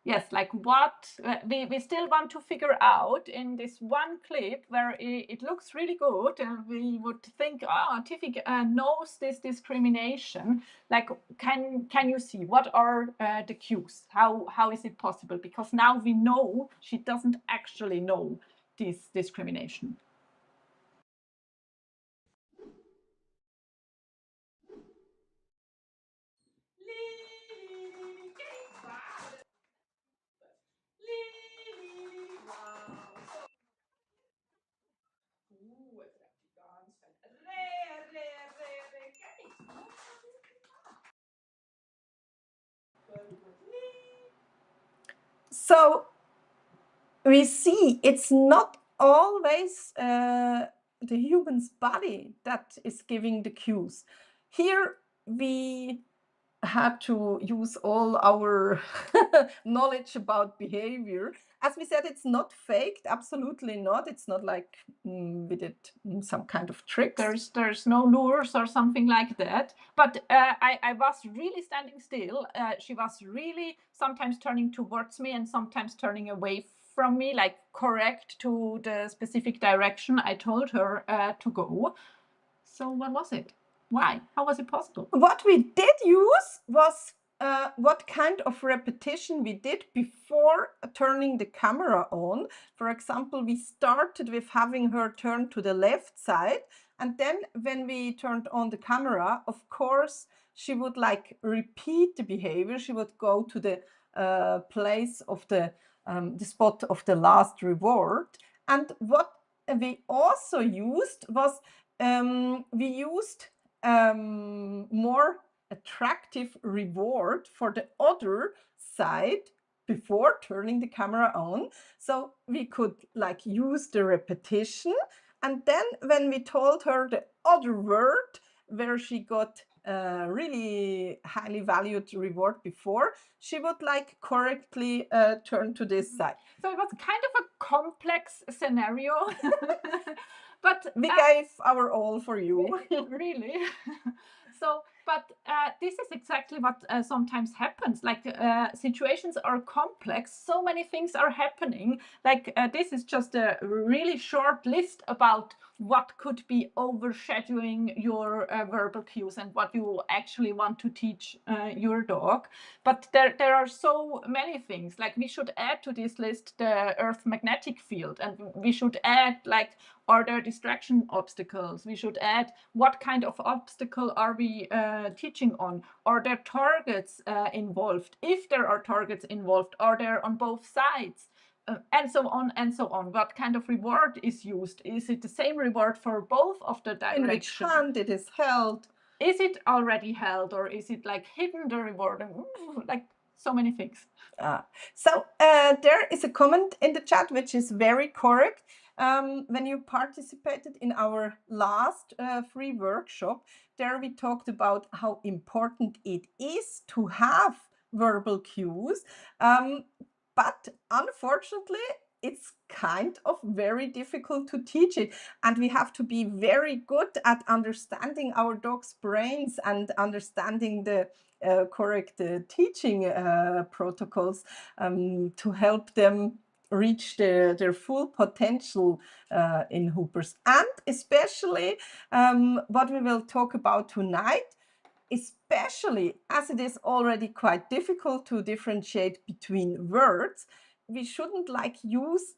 Yes, like what we still want to figure out in this one clip where it looks really good and we would think, oh, Tifik knows this discrimination. Like, can you see what are the cues? How is it possible? Because now we know she doesn't actually know this discrimination. So we see it's not always the human's body that is giving the cues. Here we had to use all our knowledge about behavior. As we said, it's not faked, absolutely not. It's not like we did some kind of tricks. There's no lures or something like that. But I was really standing still. She was really sometimes turning towards me and sometimes turning away from me, like correct to the specific direction I told her to go. So what was it? Why? How was it possible? What we did use was what kind of repetition we did before turning the camera on. For example, we started with having her turn to the left side, and then when we turned on the camera, of course, she would like repeat the behavior. She would go to the place of the spot of the last reward. And what we also used was we used more attractive reward for the other side before turning the camera on. So we could like use the repetition. And then when we told her the other word where she got really highly valued reward before, she would like correctly turn to this side. So it was kind of a complex scenario. But we gave our all for you. Really. So, but this is exactly what sometimes happens. Like situations are complex. So many things are happening. Like this is just a really short list about what could be overshadowing your verbal cues and what you actually want to teach your dog. But there are so many things. Like we should add to this list the Earth magnetic field, and we should add like, are there distraction obstacles? We should add what kind of obstacle are we teaching on? Are there targets involved? If there are targets involved, are there on both sides? And so on and so on. What kind of reward is used? Is it the same reward for both of the directions? In which hand it is held? Is it already held, or is it like hidden, the reward? Like so many things. So there is a comment in the chat which is very correct. When you participated in our last free workshop, there we talked about how important it is to have verbal cues. But unfortunately, it's kind of very difficult to teach it. And we have to be very good at understanding our dog's brains and understanding the correct teaching protocols to help them reach their full potential in Hoopers. And especially what we will talk about tonight, especially as it is already quite difficult to differentiate between words, we shouldn't like use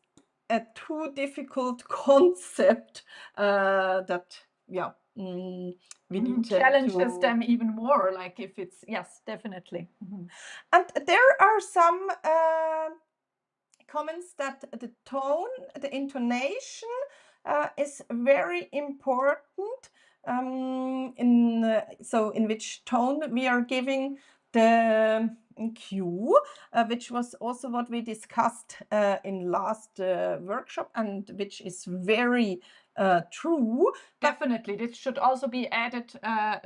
a too difficult concept that, yeah, we need challenges them even more, like if it's, yes, definitely. And there are some comments that the tone, the intonation is very important. In which tone we are giving the cue, which was also what we discussed in last workshop, and which is very true. Definitely, this should also be added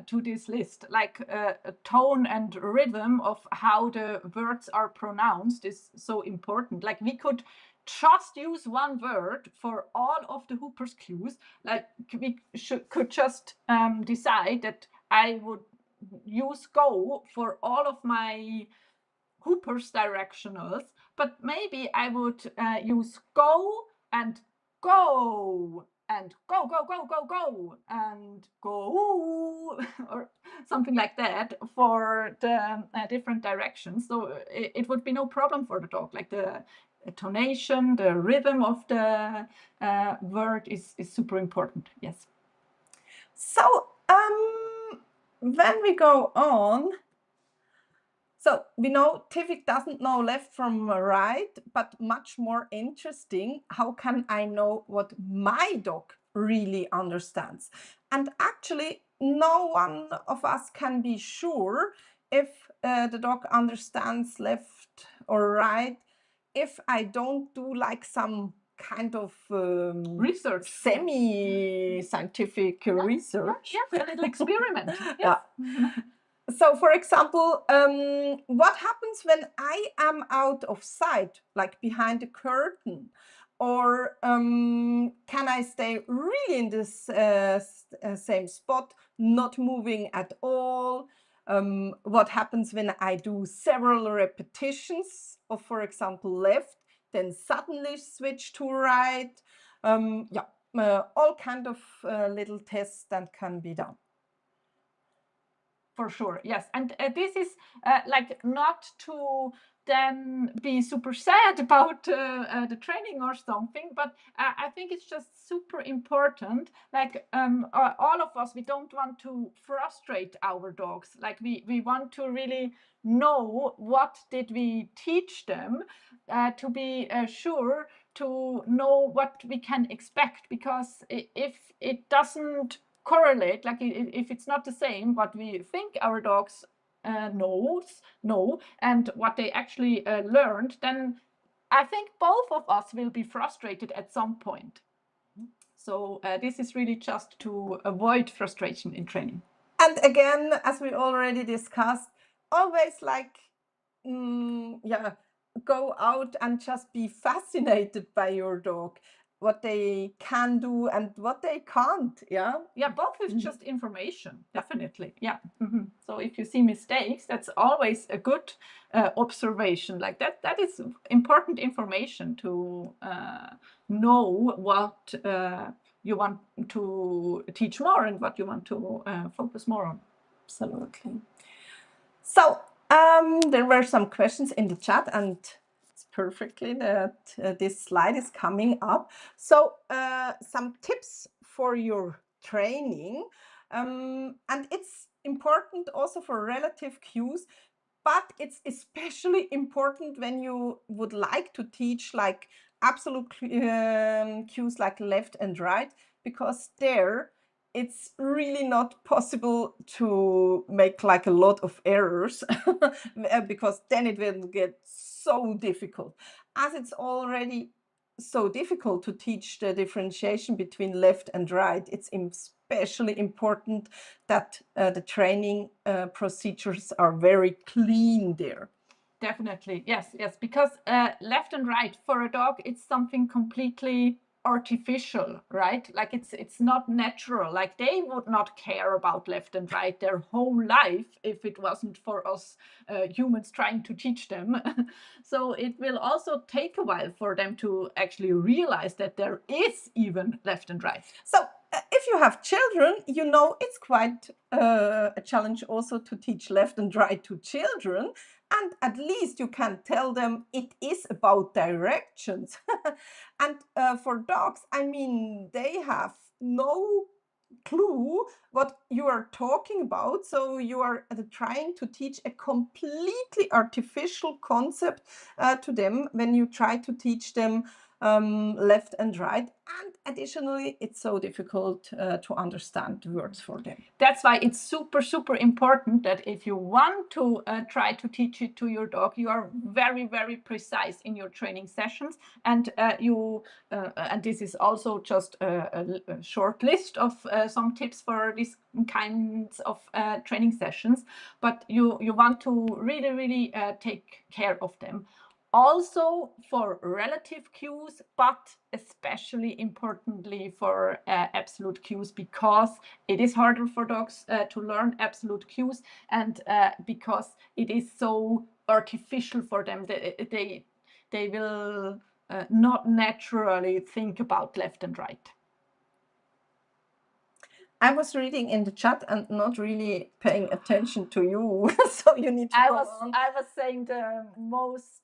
to this list. Like a tone and rhythm of how the words are pronounced is so important. Like we could just use one word for all of the Hooper's cues. Like we could just decide that I would use go for all of my Hooper's directionals, but maybe I would use go and go and go, go, go, go, go and go or something like that for the different directions. So it would be no problem for the dog. Like the tonation, the rhythm of the word is super important. Yes. So when we go on, so we know Tivik doesn't know left from right, but much more interesting, how can I know what my dog really understands? And actually, no one of us can be sure if the dog understands left or right if I don't do like some kind of Research. semi-scientific research. Yeah, a little experiment. Yeah. So, for example, what happens when I am out of sight, like behind a curtain? Or can I stay really in this same spot, not moving at all? What happens when I do several repetitions of, for example, left, then suddenly switch to right? All kind of little tests that can be done. For sure, yes. And this is like not to then be super sad about the training or something, but I think it's just super important. Like all of us, we don't want to frustrate our dogs. Like we want to really know what did we teach them to be sure to know what we can expect, because if it doesn't correlate, like if it's not the same what we think our dogs know and what they actually learned, then I think both of us will be frustrated at some point. So this is really just to avoid frustration in training. And again, as we already discussed, always like go out and just be fascinated by your dog, what they can do and what they can't. Yeah, both is just information, definitely. So if you see mistakes, that's always a good observation. Like that is important information to know what you want to teach more and what you want to focus more on. Absolutely. So there were some questions in the chat, and it's perfectly that this slide is coming up. So some tips for your training, and it's important also for relative cues, but it's especially important when you would like to teach like absolute cues like left and right, because there it's really not possible to make like a lot of errors because then it will get so difficult. As it's already so difficult to teach the differentiation between left and right, it's especially important that the training procedures are very clean there. Definitely, yes, because left and right for a dog, it's something completely artificial, right? Like it's not natural. Like they would not care about left and right their whole life if it wasn't for us humans trying to teach them. So it will also take a while for them to actually realize that there is even left and right. So if you have children, you know it's quite a challenge also to teach left and right to children. And at least you can tell them it is about directions. And for dogs, I mean, they have no clue what you are talking about. So you are trying to teach a completely artificial concept to them when you try to teach them left and right. And additionally, it's so difficult to understand the words for them. That's why it's super, super important that if you want to try to teach it to your dog, you are very, very precise in your training sessions. And and this is also just a short list of some tips for these kinds of training sessions. But you want to really, really take care of them. Also for relative cues, but especially importantly for absolute cues, because it is harder for dogs to learn absolute cues, and because it is so artificial for them. They will not naturally think about left and right. I was reading in the chat and not really paying attention to you, so you need to go on. I was saying the most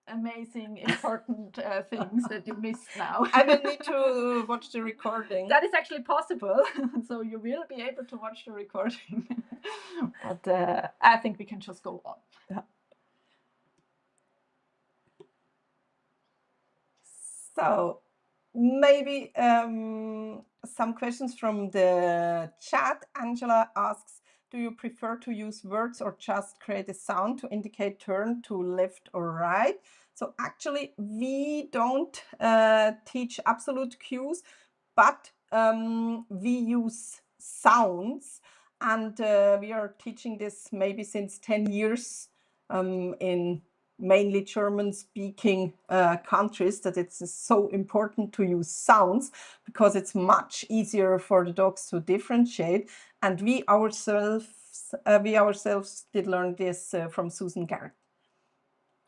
amazing, important things that you missed now. I will need to watch the recording. That is actually possible, so you will be able to watch the recording. But I think we can just go on. Yeah. So maybe some questions from the chat. Angela asks, do you prefer to use words or just create a sound to indicate turn to left or right? So actually, we don't teach absolute cues, but we use sounds. And we are teaching this maybe since 10 years in mainly German-speaking countries, that it's so important to use sounds because it's much easier for the dogs to differentiate. And we ourselves did learn this from Susan Garrett.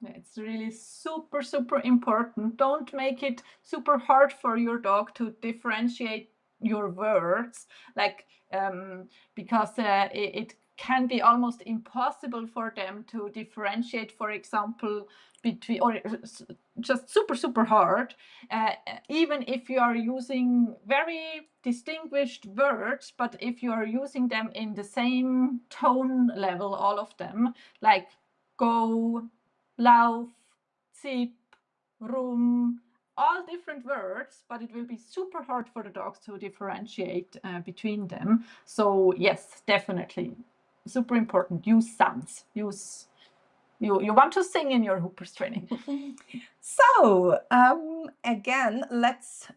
It's really super, super important. Don't make it super hard for your dog to differentiate your words, like because it can be almost impossible for them to differentiate, for example, between, or just super, super hard, even if you are using very distinguished words, but if you are using them in the same tone level, all of them, like go, lauf, zip, room, all different words, but it will be super hard for the dogs to differentiate between them. So yes, definitely, super important. Use sounds. Use you want to sing in your Hoopers training. So again, let's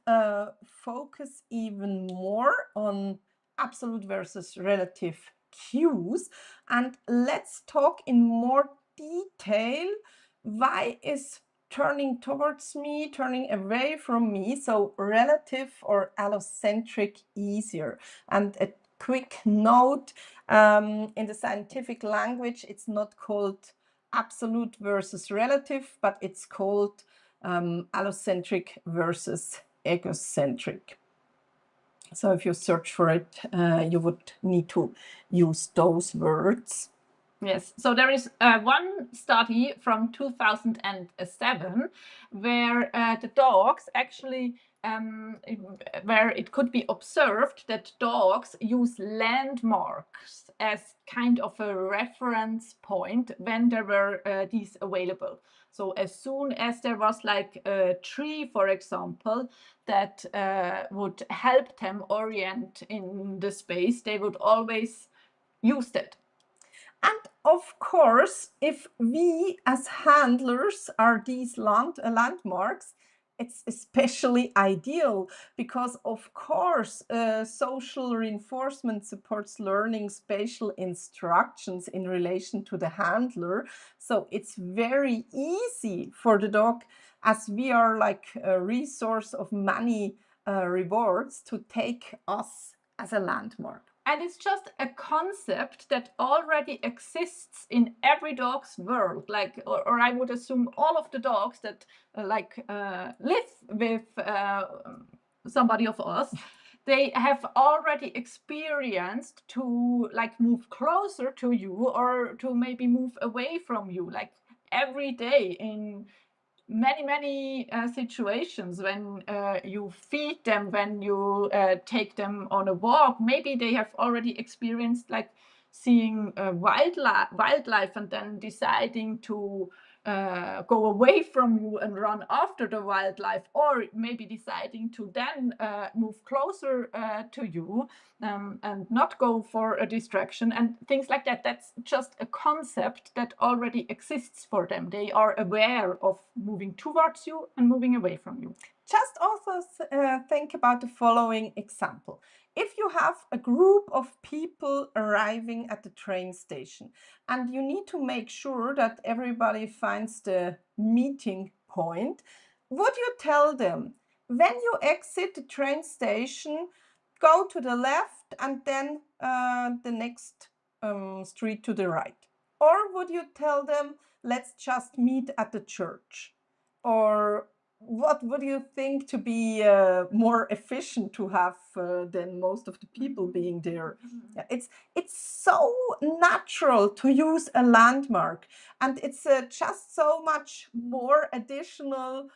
focus even more on absolute versus relative cues, and let's talk in more detail. Why is turning towards me, turning away from me, so relative or allocentric easier? And a quick note, in the scientific language, it's not called absolute versus relative, but it's called allocentric versus egocentric. So if you search for it, you would need to use those words. Yes, so there is one study from 2007 where the dogs actually, where it could be observed that dogs use landmarks as kind of a reference point when there were these available. So as soon as there was like a tree, for example, that would help them orient in the space, they would always use that. And of course, if we as handlers are these landmarks, it's especially ideal because, of course, social reinforcement supports learning spatial instructions in relation to the handler. So it's very easy for the dog, as we are like a resource of many rewards, to take us as a landmark. And it's just a concept that already exists in every dog's world. Like, or I would assume all of the dogs that live with somebody of us, they have already experienced to like move closer to you or to maybe move away from you, like every day in many situations when you feed them, when you take them on a walk. Maybe they have already experienced like seeing wildlife and then deciding to go away from you and run after the wildlife, or maybe deciding to then move closer to you and not go for a distraction and things like that. That's just a concept that already exists for them. They are aware of moving towards you and moving away from you. Just also think about the following example. If you have a group of people arriving at the train station and you need to make sure that everybody finds the meeting point, would you tell them, when you exit the train station, go to the left and then the next street to the right? Or would you tell them, let's just meet at the church? Or what would you think to be more efficient to have than most of the people being there? Yeah, it's so natural to use a landmark, and it's just so much more additional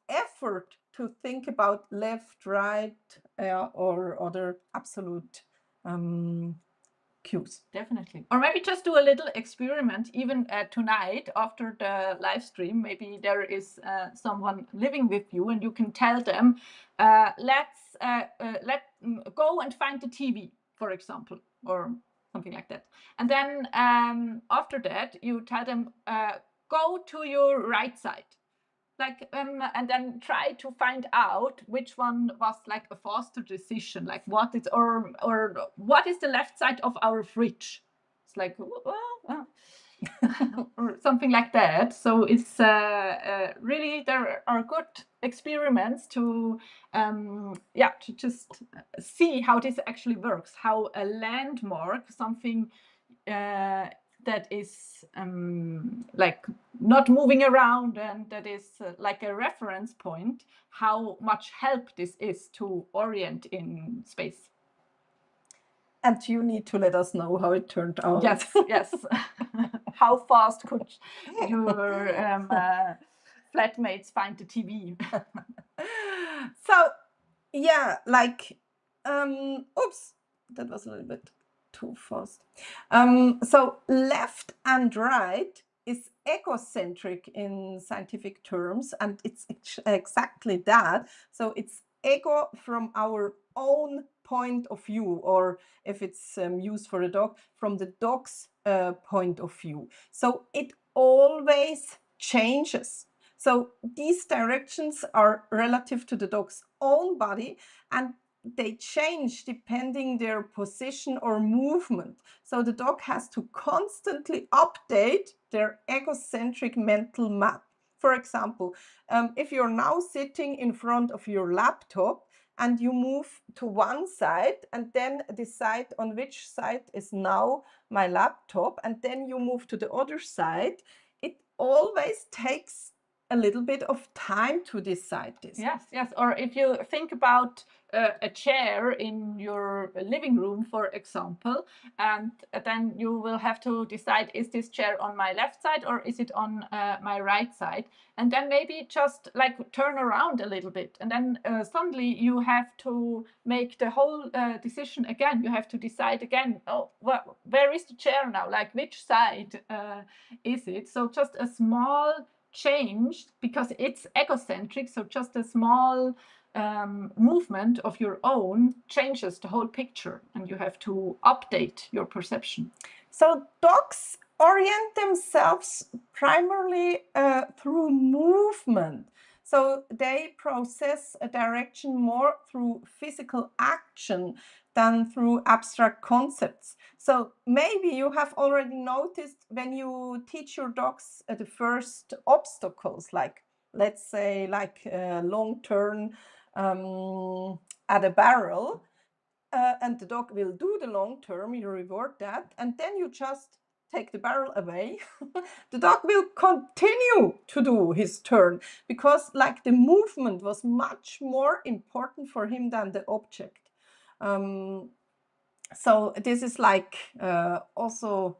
effort to think about left, right, or other absolute cues. Definitely. Or maybe just do a little experiment, even tonight after the live stream. Maybe there is someone living with you, and you can tell them, let's go and find the TV, for example, or something like that. And then after that, you tell them, go to your right side. Like and then try to find out which one was like a faster decision, like what is or what is the left side of our fridge. It's like or something like that. So it's really, there are good experiments to to just see how this actually works, how a landmark, something that is like not moving around and that is like a reference point, how much help this is to orient in space. And you need to let us know how it turned out. Yes, yes. How fast could your flatmates find the TV? So, yeah, like, oops, that was a little bit too fast. So left and right is egocentric in scientific terms, and it's exactly that. So it's ego from our own point of view, or if it's used for a dog, from the dog's point of view. So it always changes. So these directions are relative to the dog's own body, and they change depending their position or movement. So the dog has to constantly update their egocentric mental map. For example, if you're now sitting in front of your laptop and you move to one side and then decide on which side is now my laptop, and then you move to the other side, it always takes a little bit of time to decide this. Yes, yes. Or if you think about a chair in your living room, for example, and then you will have to decide, is this chair on my left side or is it on my right side? And then maybe just like turn around a little bit. And then suddenly you have to make the whole decision again. You have to decide again, oh, well, where is the chair now? Like, which side is it? So just a small change, because it's egocentric, so just a small movement of your own changes the whole picture, and you have to update your perception. So dogs orient themselves primarily through movement. So they process a direction more through physical action than through abstract concepts. So maybe you have already noticed when you teach your dogs the first obstacles, like, let's say, like a long turn at a barrel, and the dog will do the long turn, you reward that, and then you just take the barrel away. The dog will continue to do his turn, because like the movement was much more important for him than the object. So this is like also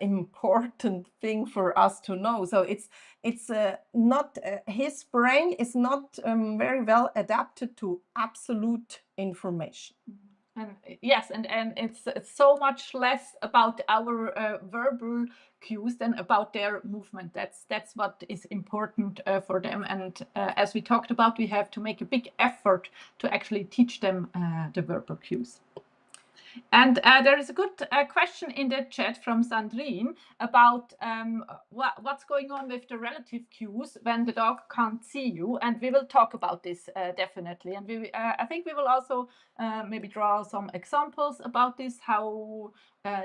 important thing for us to know. So it's not his brain is not very well adapted to absolute information. And yes, and it's so much less about our verbal cues than about their movement. That's what is important for them. And as we talked about, we have to make a big effort to actually teach them the verbal cues. And there is a good question in the chat from Sandrine about what's going on with the relative cues when the dog can't see you. And we will talk about this definitely. And I think we will also maybe draw some examples about this, how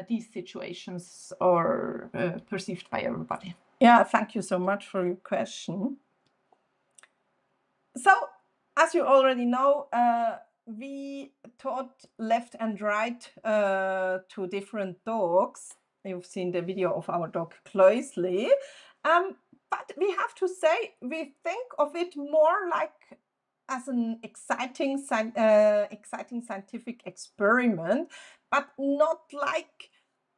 these situations are perceived by everybody. Yeah, thank you so much for your question. So, as you already know, we taught left and right to different dogs. You've seen the video of our dog closely. But we have to say, we think of it more like as an exciting scientific experiment, but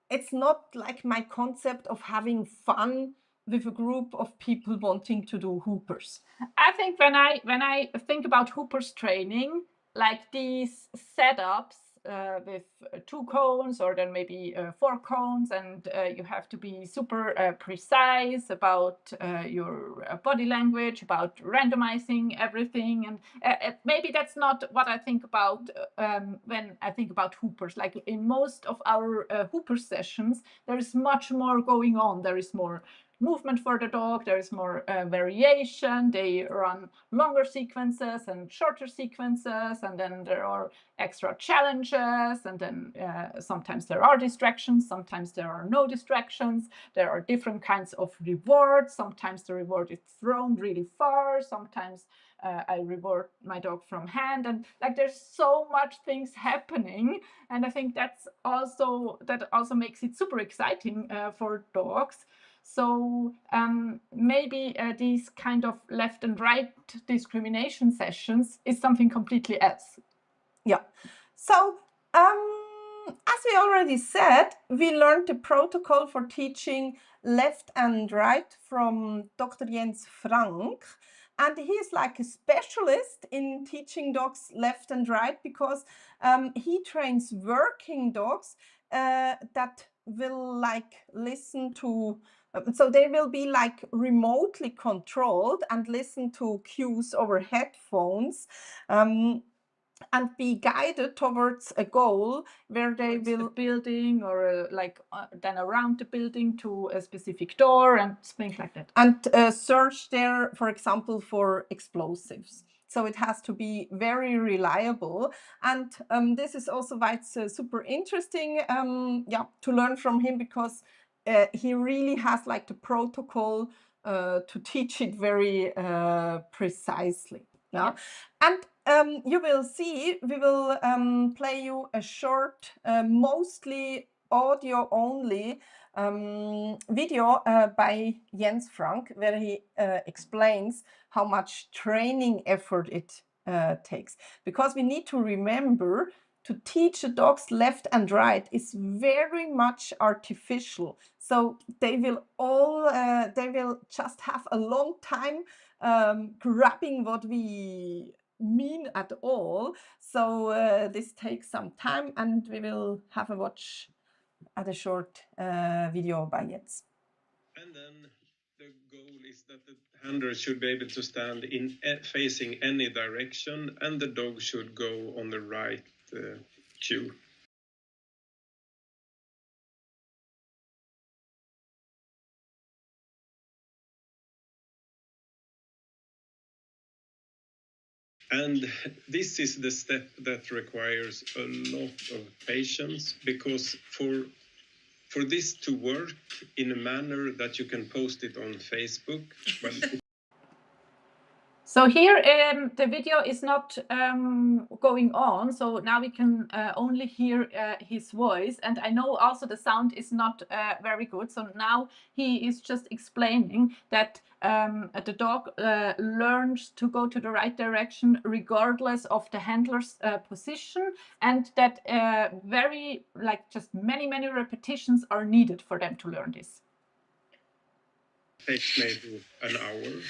it's not like my concept of having fun with a group of people wanting to do hoopers. I think when I think about hoopers training, like these setups with 2 cones or then maybe 4 cones, and you have to be super precise about your body language, about randomizing everything, and maybe that's not what I think about when I think about hoopers. Like in most of our hooper sessions, there is much more going on. There is more movement for the dog, there is more variation. They run longer sequences and shorter sequences, and then there are extra challenges, and then sometimes there are distractions, sometimes there are no distractions. There are different kinds of rewards. Sometimes the reward is thrown really far, sometimes I reward my dog from hand, and like there's so much things happening, and I think that also makes it super exciting for dogs. So maybe these kind of left and right discrimination sessions is something completely else. Yeah. So as we already said, we learned the protocol for teaching left and right from Dr. Jens Frank. And he is like a specialist in teaching dogs left and right because he trains working dogs that will like listen to, so they will be like remotely controlled and listen to cues over headphones. And be guided towards a goal where they Towards will the building or then around the building to a specific door and things like that. And search there, for example, for explosives. So it has to be very reliable. And this is also why it's super interesting to learn from him, because he really has like the protocol to teach it very precisely. Yeah. And you will see, we will play you a short, mostly audio only video by Jens Frank, where he explains how much training effort it takes. Because we need to remember, to teach the dogs left and right is very much artificial. So they will just have a long time grabbing what we mean at all. So this takes some time, and we will have a watch at a short video by Jens. And then the goal is that the handler should be able to stand in facing any direction, and the dog should go on the right cue. And this is the step that requires a lot of patience, because for this to work in a manner that you can post it on Facebook, well, so here the video is not going on, so now we can only hear his voice, and I know also the sound is not very good. So now he is just explaining that the dog learns to go to the right direction regardless of the handler's position, and that just many repetitions are needed for them to learn this. takes maybe an hour.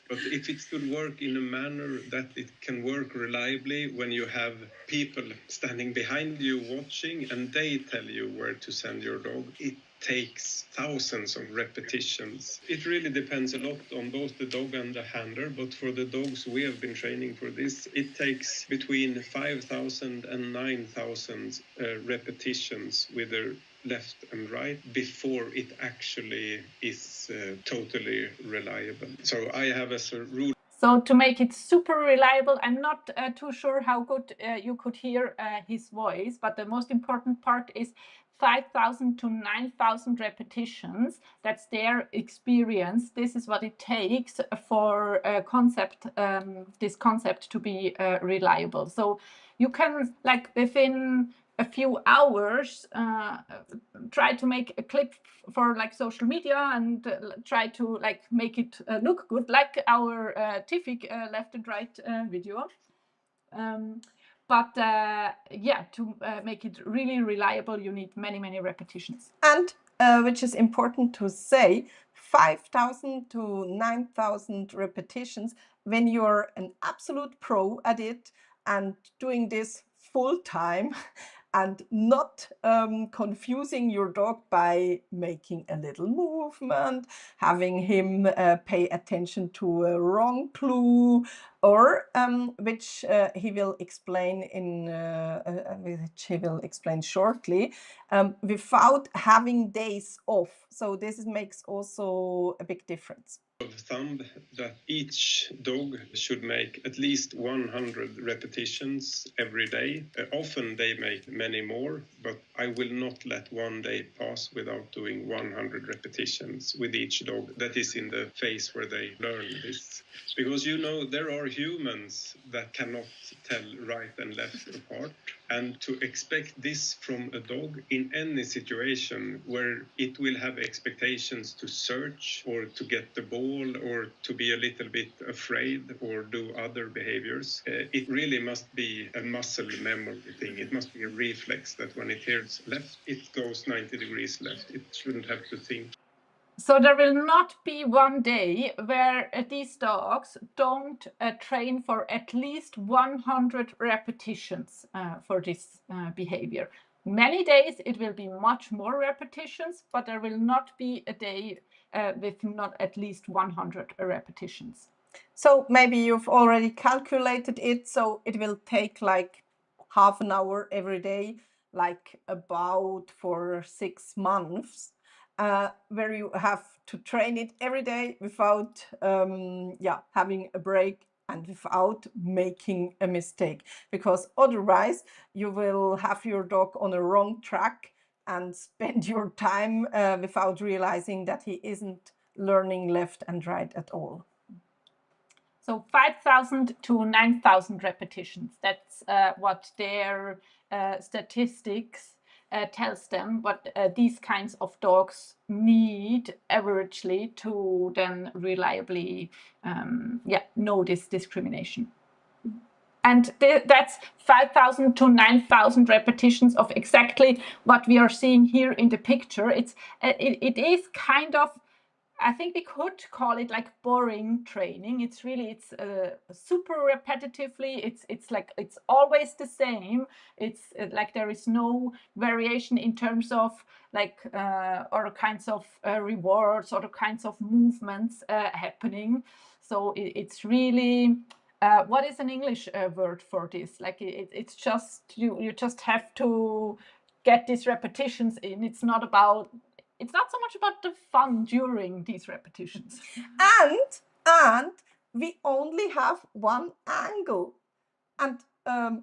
But if it should work in a manner that it can work reliably when you have people standing behind you watching and they tell you where to send your dog, it takes thousands of repetitions. It really depends a lot on both the dog and the handler, but for the dogs we have been training for this, it takes between 5,000 and 9,000 repetitions with their left and right before it actually is totally reliable. So I have as a rule. So to make it super reliable, I'm not too sure how good you could hear his voice, but the most important part is 5,000 to 9,000 repetitions. That's their experience. This is what it takes for this concept to be reliable. So you can, like, within a few hours, try to make a clip for like social media and try to like make it look good, like our Tifik left and right video. But yeah, to make it really reliable, you need many repetitions. And which is important to say, 5,000 to 9,000 repetitions when you're an absolute pro at it and doing this full time and not confusing your dog by making a little movement, having him pay attention to a wrong clue, or which he will explain shortly, without having days off. So this makes also a big difference. Of thumb that each dog should make at least 100 repetitions every day. Often they make many more, but I will not let one day pass without doing 100 repetitions with each dog. That is in the phase where they learn this. Because there are humans that cannot tell right and left apart. And to expect this from a dog in any situation where it will have expectations to search or to get the ball or to be a little bit afraid or do other behaviors, it really must be a muscle memory thing. It must be a reflex that when it hears left, it goes 90 degrees left. It shouldn't have to think. So there will not be one day where these dogs don't train for at least 100 repetitions for this behavior. Many days it will be much more repetitions, but there will not be a day with not at least 100 repetitions. So maybe you've already calculated it, so it will take like half an hour every day, like about for 6 months. Where you have to train it every day without having a break and without making a mistake, because otherwise you will have your dog on a wrong track and spend your time without realizing that he isn't learning left and right at all. So 5,000 to 9,000 repetitions. That's what their statistics tells them, what these kinds of dogs need averagely to then reliably know this discrimination. And that's 5,000 to 9,000 repetitions of exactly what we are seeing here in the picture. It is kind of, I think we could call it like boring training. It's super repetitively. It's like it's always the same. It's like there is no variation in terms of like other kinds of rewards, other kinds of movements happening. So it's really what is an English word for this? Like it's just you just have to get these repetitions in. It's not so much about the fun during these repetitions. And we only have one angle. And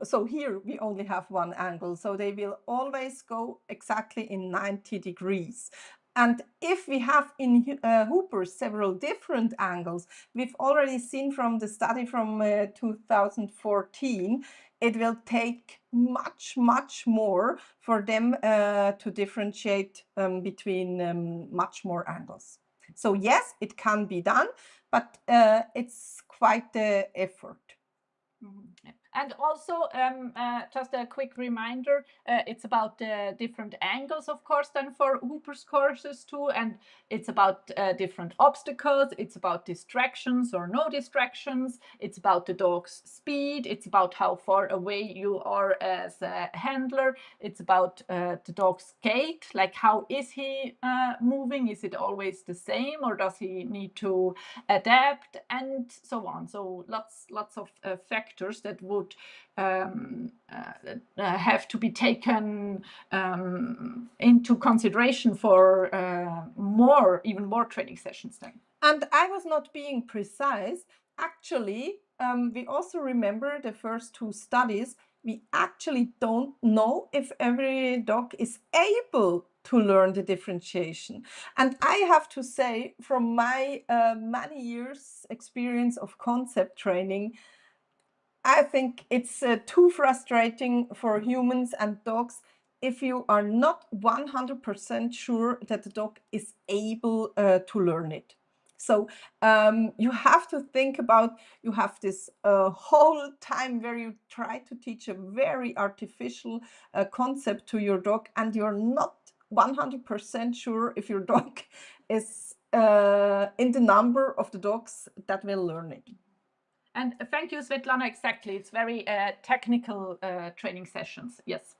so here we only have one angle. So they will always go exactly in 90 degrees. And if we have in Hoopers several different angles, we've already seen from the study from 2014, it will take much more for them to differentiate between much more angles. So yes, it can be done, but it's quite the effort. Mm-hmm. Yeah. And also, just a quick reminder, it's about different angles, of course, than for Hooper's courses too, and it's about different obstacles, it's about distractions or no distractions, it's about the dog's speed, it's about how far away you are as a handler, it's about the dog's gait, like how is he moving, is it always the same, or does he need to adapt, and so on. So lots of factors that would have to be taken into consideration for even more training sessions then. And I was not being precise. Actually, we also remember the first two studies. We actually don't know if every dog is able to learn the differentiation. And I have to say, from my many years experience of concept training, I think it's too frustrating for humans and dogs if you are not 100% sure that the dog is able to learn it. So you have to think about, you have this whole time where you try to teach a very artificial concept to your dog, and you're not 100% sure if your dog is in the number of the dogs that will learn it. And thank you, Svetlana. Exactly. It's very technical training sessions. Yes.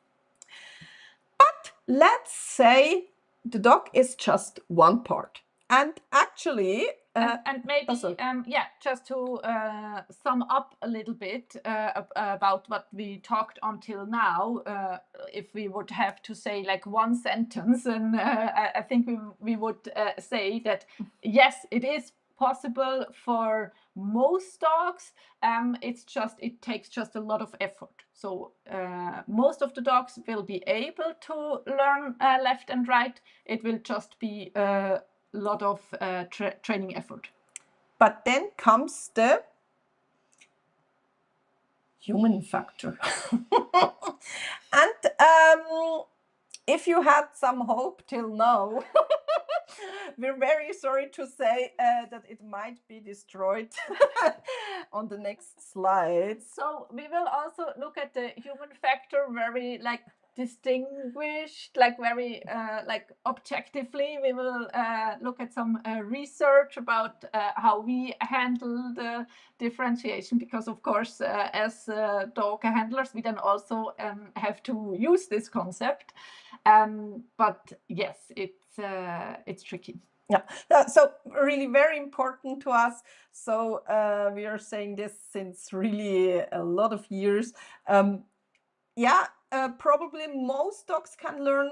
But let's say the dog is just one part. And actually... and maybe, just to sum up a little bit about what we talked until now, if we would have to say like one sentence, and I think we would say that, yes, it is possible for most dogs. It takes just a lot of effort. So most of the dogs will be able to learn left and right. It will just be a lot of training effort. But then comes the human factor. And if you had some hope till now, we're very sorry to say that it might be destroyed on the next slide. So we will also look at the human factor very distinguished, very objectively. We will look at some research about how we handle the differentiation, because of course as dog handlers we then also have to use this concept, but yes, it's tricky. Yeah, so really very important to us. So we are saying this since really a lot of years. Probably most dogs can learn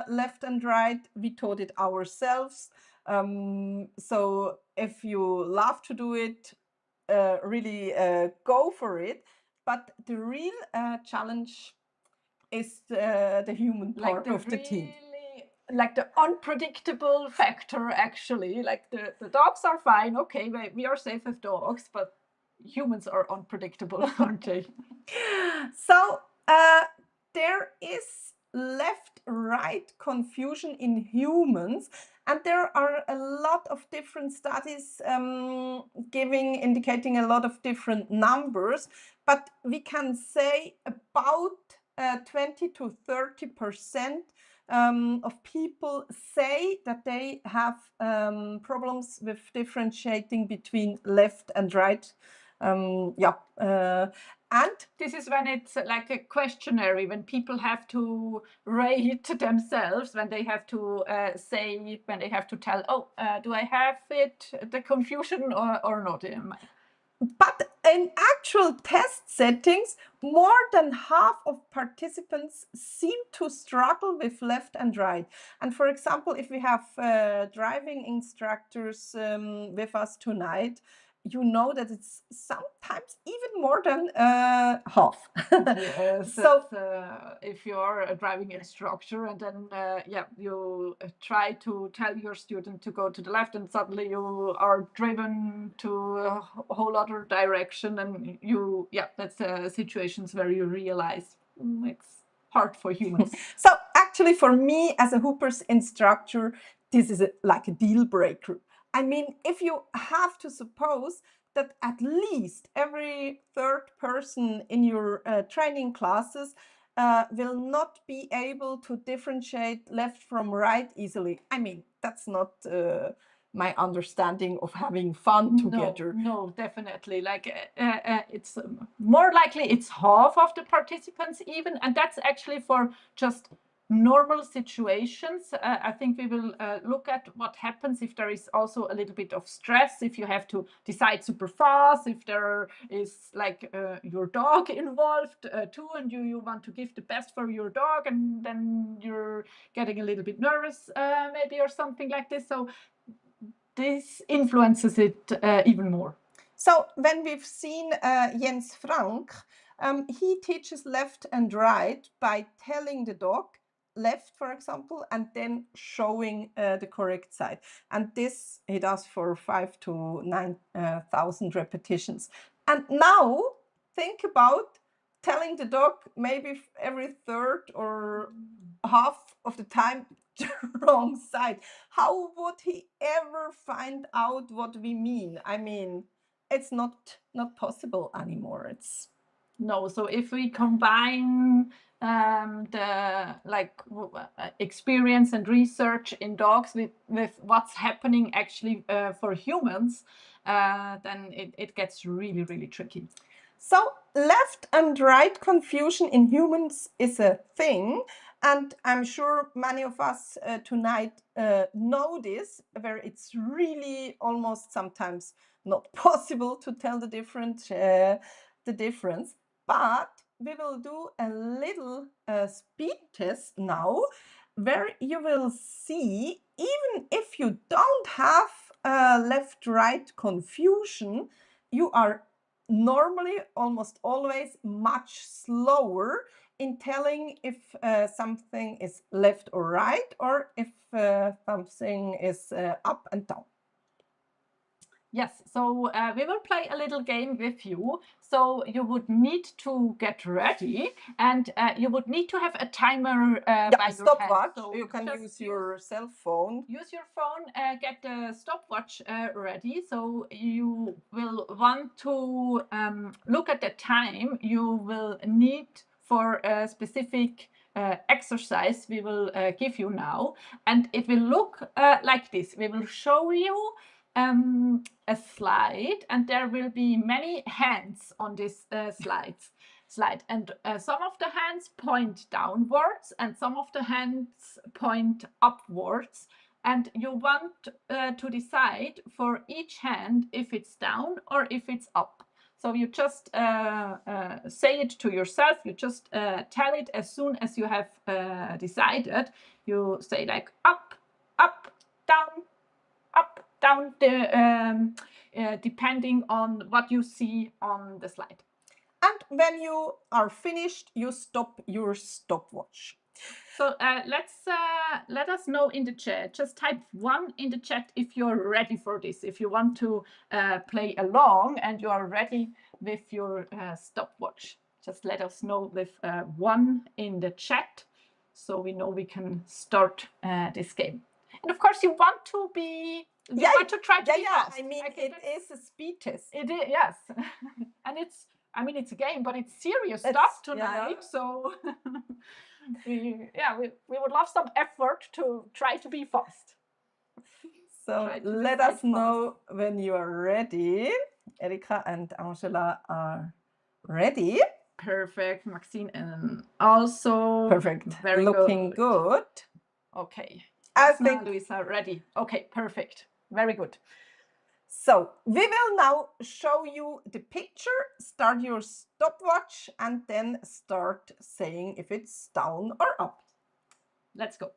left and right. We taught it ourselves. So if you love to do it, really go for it. But the real challenge is the human part of the team. Like the unpredictable factor, actually. Like the dogs are fine, okay, we are safe with dogs, but humans are unpredictable, aren't they? So there is left-right confusion in humans, and there are a lot of different studies indicating a lot of different numbers, but we can say about 20 to 30% of people say that they have problems with differentiating between left and right. And this is when it's like a questionnaire, when people have to rate themselves, when they have to when they have to tell, do I have the confusion or not? But in actual test settings, more than half of participants seem to struggle with left and right. And for example, if we have driving instructors with us tonight, you know that it's sometimes even more than half. Yes, so if you're a driving instructor and then you try to tell your student to go to the left, and suddenly you are driven to a whole other direction, and that's situations where you realize it's hard for humans. So actually for me as a Hooper's instructor, this is like a deal breaker. I mean, if you have to suppose that at least every third person in your training classes will not be able to differentiate left from right easily. I mean, that's not my understanding of having fun together. No, definitely. Like it's more likely it's half of the participants even, and that's actually for just normal situations. I think we will look at what happens if there is also a little bit of stress, if you have to decide super fast, if there is like your dog involved too, and you want to give the best for your dog, and then you're getting a little bit nervous maybe, or something like this. So this influences it even more. So when we've seen Jens Frank, he teaches left and right by telling the dog left, for example, and then showing the correct side. And this he does for 5,000 to 9,000 repetitions. And now think about telling the dog maybe every third or half of the time the wrong side. How would he ever find out what we mean? I mean, it's not possible anymore. It's no. So if we combine the experience and research in dogs with what's happening actually for humans, then it gets really, really tricky. So left and right confusion in humans is a thing, and I'm sure many of us tonight know this, where it's really almost sometimes not possible to tell the difference. But we will do a little speed test now, where you will see, even if you don't have left-right confusion, you are normally almost always much slower in telling if something is left or right, or if something is up and down. Yes, so we will play a little game with you. So you would need to get ready, and you would need to have a timer by your stopwatch. hand. So you can use your cell phone. Use your phone, get the stopwatch ready. So you will want to look at the time you will need for a specific exercise we will give you now. And it will look like this. We will show you a slide, and there will be many hands on this slide, and some of the hands point downwards and some of the hands point upwards, and you want to decide for each hand if it's down or if it's up. So you just say it to yourself, you just tell it as soon as you have decided. You say like up, up, down, up, down, depending on what you see on the slide. And when you are finished, you stop your stopwatch. So let us know in the chat. Just type 1 in the chat if you're ready for this. If you want to play along and you are ready with your stopwatch, just let us know with 1 in the chat, so we know we can start this game. And of course, you want to be. You want to try to be fast. I mean, it is a speed test. It is, yes, and it's. I mean, it's a game, but it's serious stuff tonight. So we would love some effort to try to be fast. So let us know when you are ready. Erika and Angela are ready. Perfect. Maxine and also perfect. Very looking good. Okay. I think Luisa ready. Okay, perfect. Very good. So we will now show you the picture, start your stopwatch, and then start saying if it's down or up. Let's go.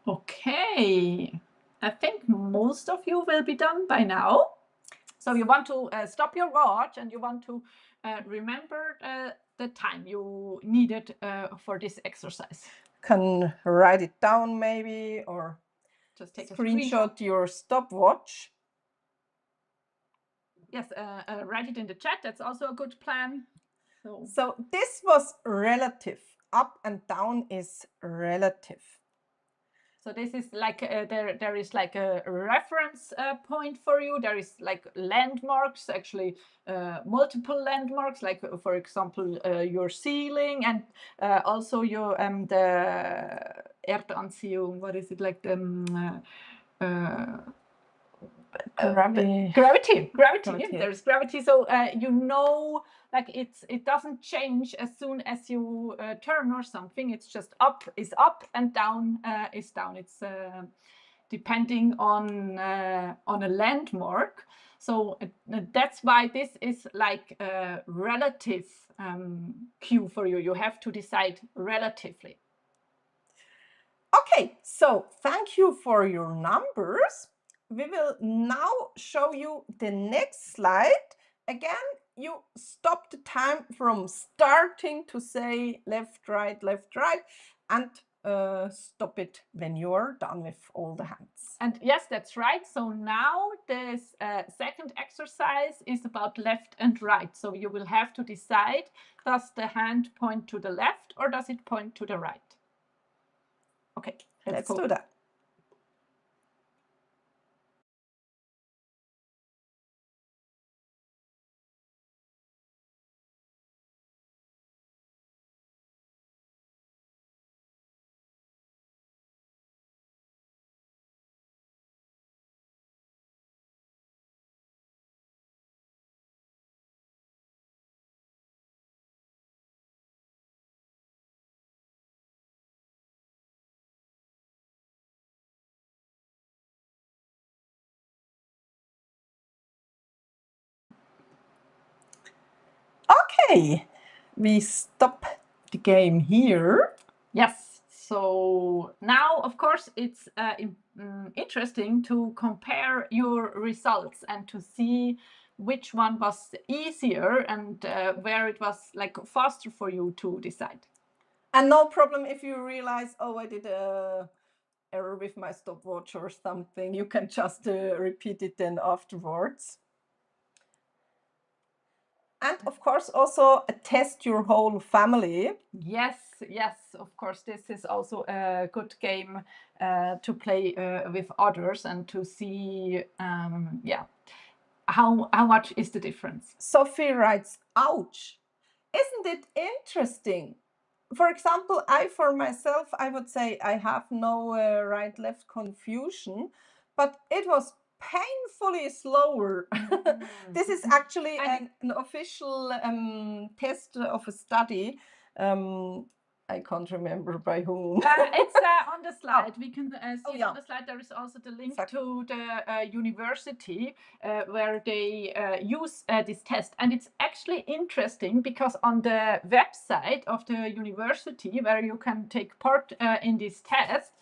Okay, I think most of you will be done by now. So you want to stop your watch and you want to remember the time you needed for this exercise. Can write it down maybe, or just take screenshot your stopwatch. Yes, write it in the chat. That's also a good plan. So this was relative. Up and down is relative. So this is like there is like a reference point for you. There is like landmarks, actually multiple landmarks, like for example your ceiling, and also your the Erdanziehung. What is it like the gravity. There's gravity, so you know, like it doesn't change as soon as you turn or something. It's just up is up and down is down. It's depending on a landmark. So that's why this is like a relative cue for you. You have to decide relatively. Okay, so thank you for your numbers. We will now show you the next slide. Again, you stop the time from starting to say left, right, and stop it when you are done with all the hands. And yes, that's right. So now this second exercise is about left and right. So you will have to decide, does the hand point to the left or does it point to the right? Okay, let's do that. Okay, we stop the game here. Yes, so now of course it's interesting to compare your results and to see which one was easier and where it was like faster for you to decide. And no problem if you realize, oh, I did a error with my stopwatch or something. You can just repeat it then afterwards. And of course also test your whole family. Yes, of course this is also a good game to play with others and to see how much is the difference. Sophie writes, ouch, isn't it interesting? For example, for myself, I would say I have no right-left confusion, but it was painfully slower. This is actually an official test of a study. I can't remember by whom. It's on the slide. We can see on the slide. There is also the link to the university where they use this test. And it's actually interesting because on the website of the university where you can take part in this test,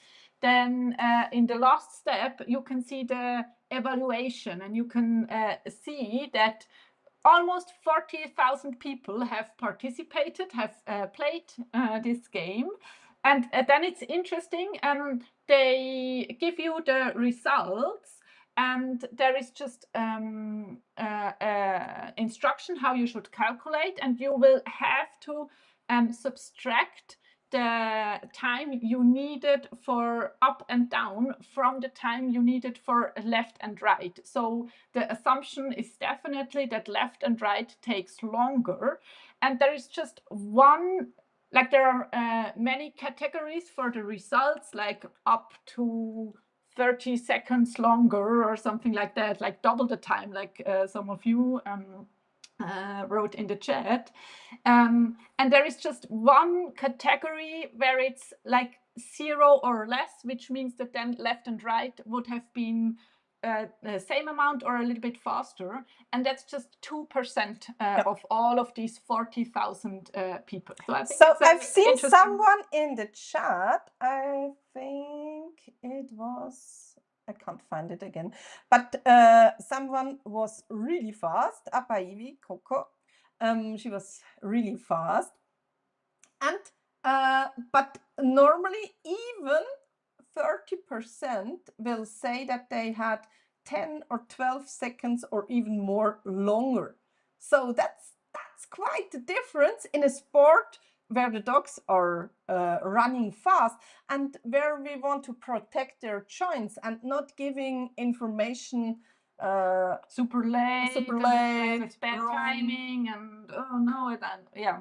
then in the last step, you can see the evaluation and you can see that almost 40,000 people have participated, have played this game. And then it's interesting, they give you the results and there is just instruction how you should calculate, and you will have to subtract the time you needed for up and down from the time you needed for left and right. So the assumption is definitely that left and right takes longer. And there is just one, like there are many categories for the results, like up to 30 seconds longer or something like that, like double the time, like some of you wrote in the chat. And there is just one category where it's like 0 or less, which means that then left and right would have been the same amount or a little bit faster. And that's just 2% of all of these 40,000 people. So I think I've seen someone in the chat, I think it was I can't find it again. But someone was really fast. Apaivi Coco. She was really fast. And but normally even 30% will say that they had 10 or 12 seconds or even more longer. So that's quite a difference in a sport where the dogs are running fast and where we want to protect their joints and not giving information super late, with bad timing, and oh no, yeah.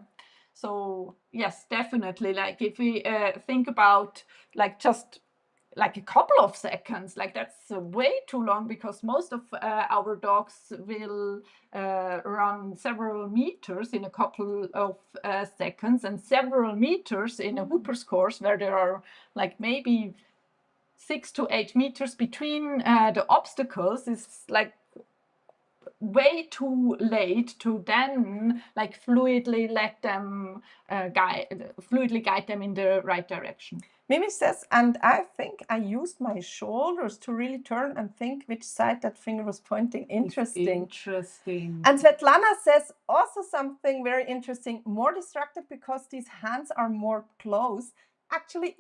So yes, definitely. Like if we think about like just like a couple of seconds, like that's way too long, because most of our dogs will run several meters in a couple of seconds, and several meters in a Hooper's course where there are like maybe 6 to 8 meters between the obstacles is like way too late to then like fluidly let them fluidly guide them in the right direction. Mimi says, and I think I used my shoulders to really turn and think which side that finger was pointing. Interesting. Interesting. And Svetlana says also something very interesting, more distracted because these hands are more close. Actually,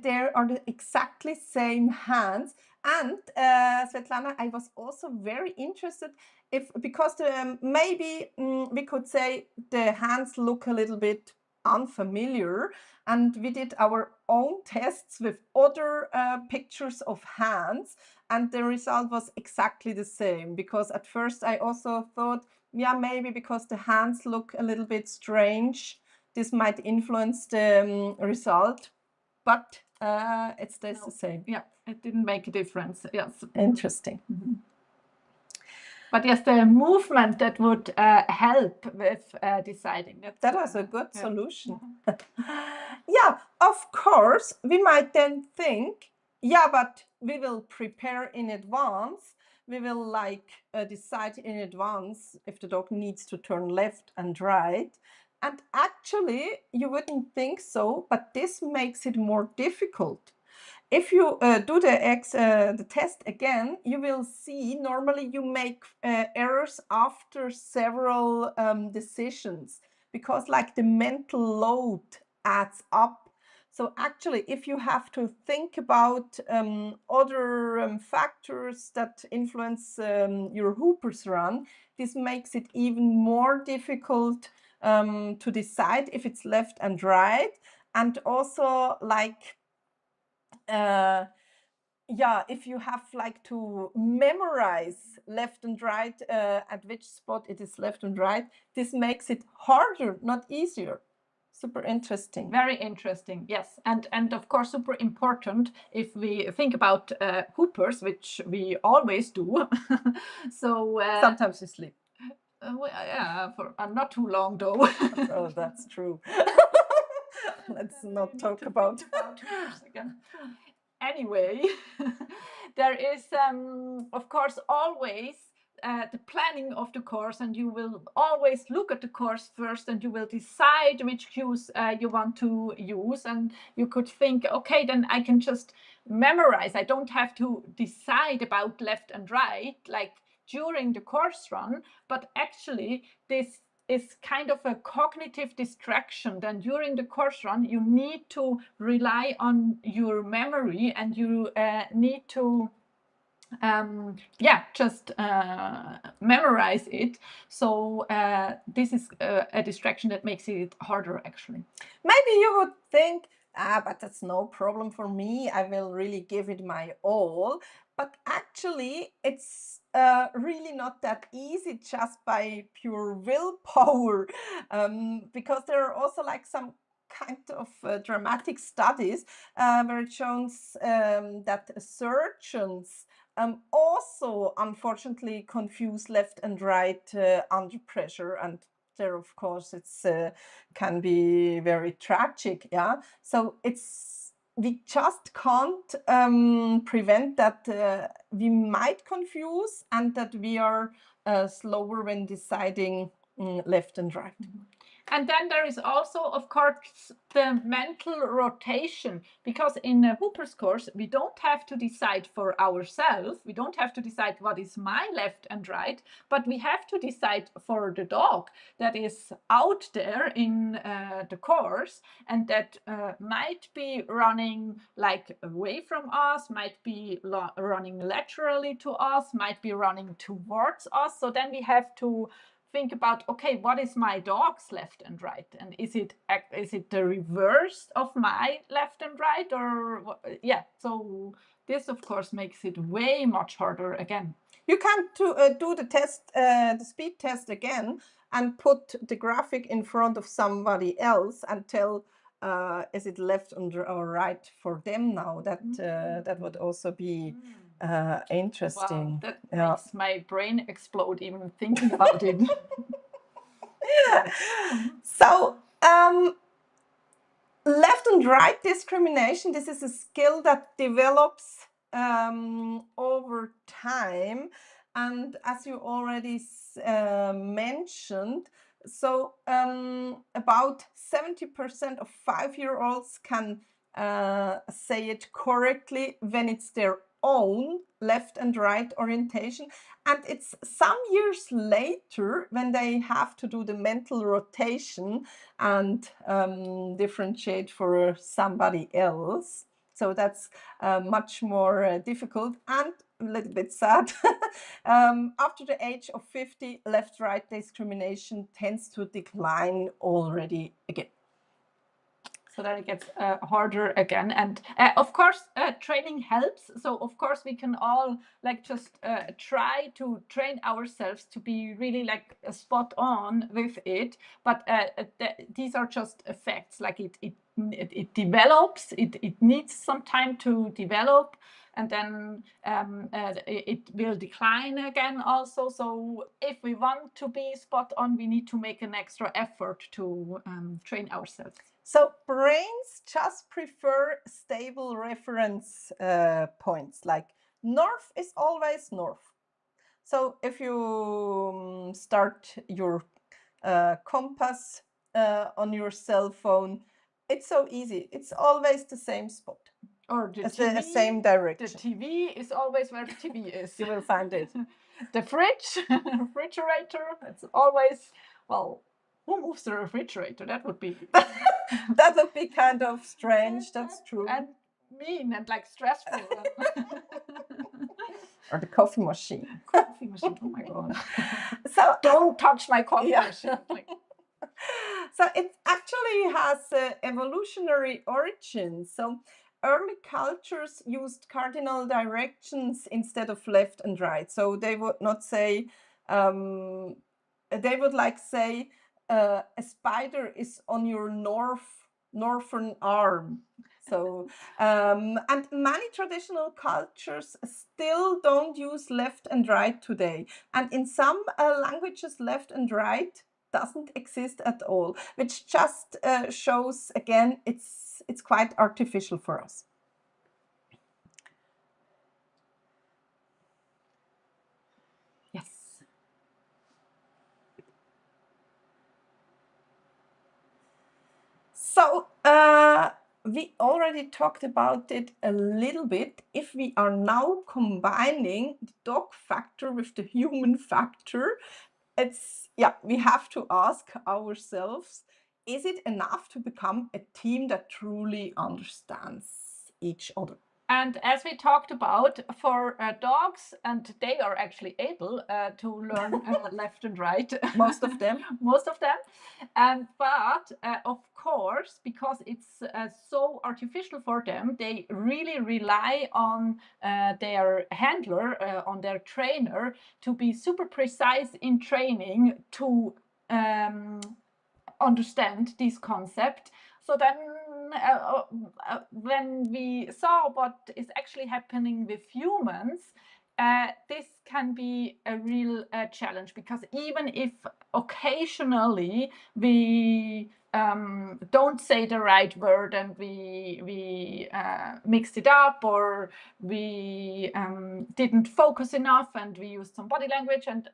there are the exactly same hands. And Svetlana, I was also very interested because maybe we could say the hands look a little bit unfamiliar, and we did our own tests with other pictures of hands, and the result was exactly the same. Because at first I also thought, yeah, maybe because the hands look a little bit strange, this might influence the result, but it stays the same. Yeah, it didn't make a difference. Yes. Interesting. Mm-hmm. But yes, the movement that would help with deciding. That was a good solution. Yeah, of course, we might then think, yeah, but we will prepare in advance. We will like decide in advance if the dog needs to turn left and right. And actually, you wouldn't think so, but this makes it more difficult. If you do the test again, you will see normally you make errors after several decisions, because like the mental load adds up. So actually, if you have to think about other factors that influence your Hooper's run, this makes it even more difficult to decide if it's left and right. And also like yeah, if you have like to memorize left and right, at which spot it is left and right, this makes it harder, not easier. Super interesting. Very interesting, yes. And of course, super important if we think about Hoopers, which we always do. So sometimes we sleep. Yeah, for not too long though. Oh, that's true. Let's not talk about Hoopers again. Anyway, there is of course always the planning of the course, and you will always look at the course first, and you will decide which cues you want to use. And you could think, okay, then I can just memorize. I don't have to decide about left and right like during the course run, but actually this is kind of a cognitive distraction. Then during the course run, you need to rely on your memory, and you need to just memorize it. So this is a distraction that makes it harder, actually. Maybe you would think, but that's no problem for me. I will really give it my all. But actually, it's really not that easy just by pure willpower, because there are also like some kind of dramatic studies where it shows that surgeons also unfortunately confuse left and right under pressure, and there of course it's can be very tragic. Yeah, so we just can't prevent that we might confuse, and that we are slower when deciding left and right. And then there is also, of course, the mental rotation, because in Hooper's course, we don't have to decide for ourselves. We don't have to decide what is my left and right, but we have to decide for the dog that is out there in the course and that might be running like away from us, might be running laterally to us, might be running towards us. So then we have to think about, okay, what is my dog's left and right, and is it the reverse of my left and right, or yeah. So this of course makes it way much harder again. You can't do the test, the speed test again, and put the graphic in front of somebody else and tell is it left or right for them now. That would also be interesting. Wow, that makes my brain explode even thinking about it. So left and right discrimination, this is a skill that develops over time. And as you already mentioned, so about 70% of 5-year-olds can say it correctly when it's their own left and right orientation. And it's some years later when they have to do the mental rotation and differentiate for somebody else. So that's much more difficult and a little bit sad. After the age of 50, left-right discrimination tends to decline already again. So then it gets harder again. And of course, training helps. So of course we can all like just try to train ourselves to be really like spot on with it. But these are just effects. Like it develops. It needs some time to develop. And then it will decline again also. So if we want to be spot on, we need to make an extra effort to train ourselves. So brains just prefer stable reference points, like north is always north. So if you start your compass on your cell phone, it's so easy. It's always the same spot. Or the it's TV, the same direction. The TV is always where the TV is. You will find it. The refrigerator, it's always, well, who moves the refrigerator? That would be that would be kind of strange. That's true. And mean and like stressful. Or the coffee machine. Coffee machine. Oh my god. So don't touch my coffee machine. So it actually has evolutionary origins. So early cultures used cardinal directions instead of left and right. So they would not say, they would like say, a spider is on your northern arm. So, and many traditional cultures still don't use left and right today. And in some languages, left and right doesn't exist at all, which just shows again it's quite artificial for us. Yes. So we already talked about it a little bit. If we are now combining the dog factor with the human factor, we have to ask ourselves, is it enough to become a team that truly understands each other? And as we talked about, for dogs, and they are actually able to learn left and right. Most of them. Most of them. But of course, because it's so artificial for them, they really rely on their handler, on their trainer, to be super precise in training to understand this concept. So then when we saw what is actually happening with humans, this can be a real challenge, because even if occasionally we don't say the right word and we mixed it up, or we didn't focus enough and we used some body language and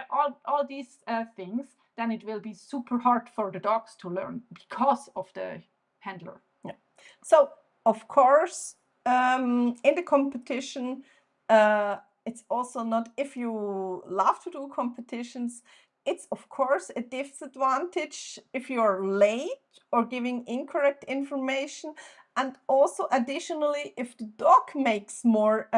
all these things, then it will be super hard for the dogs to learn because of the handler. Yeah. So, of course, in the competition, it's also not, if you love to do competitions, it's of course a disadvantage if you're late or giving incorrect information. And also additionally, if the dog makes more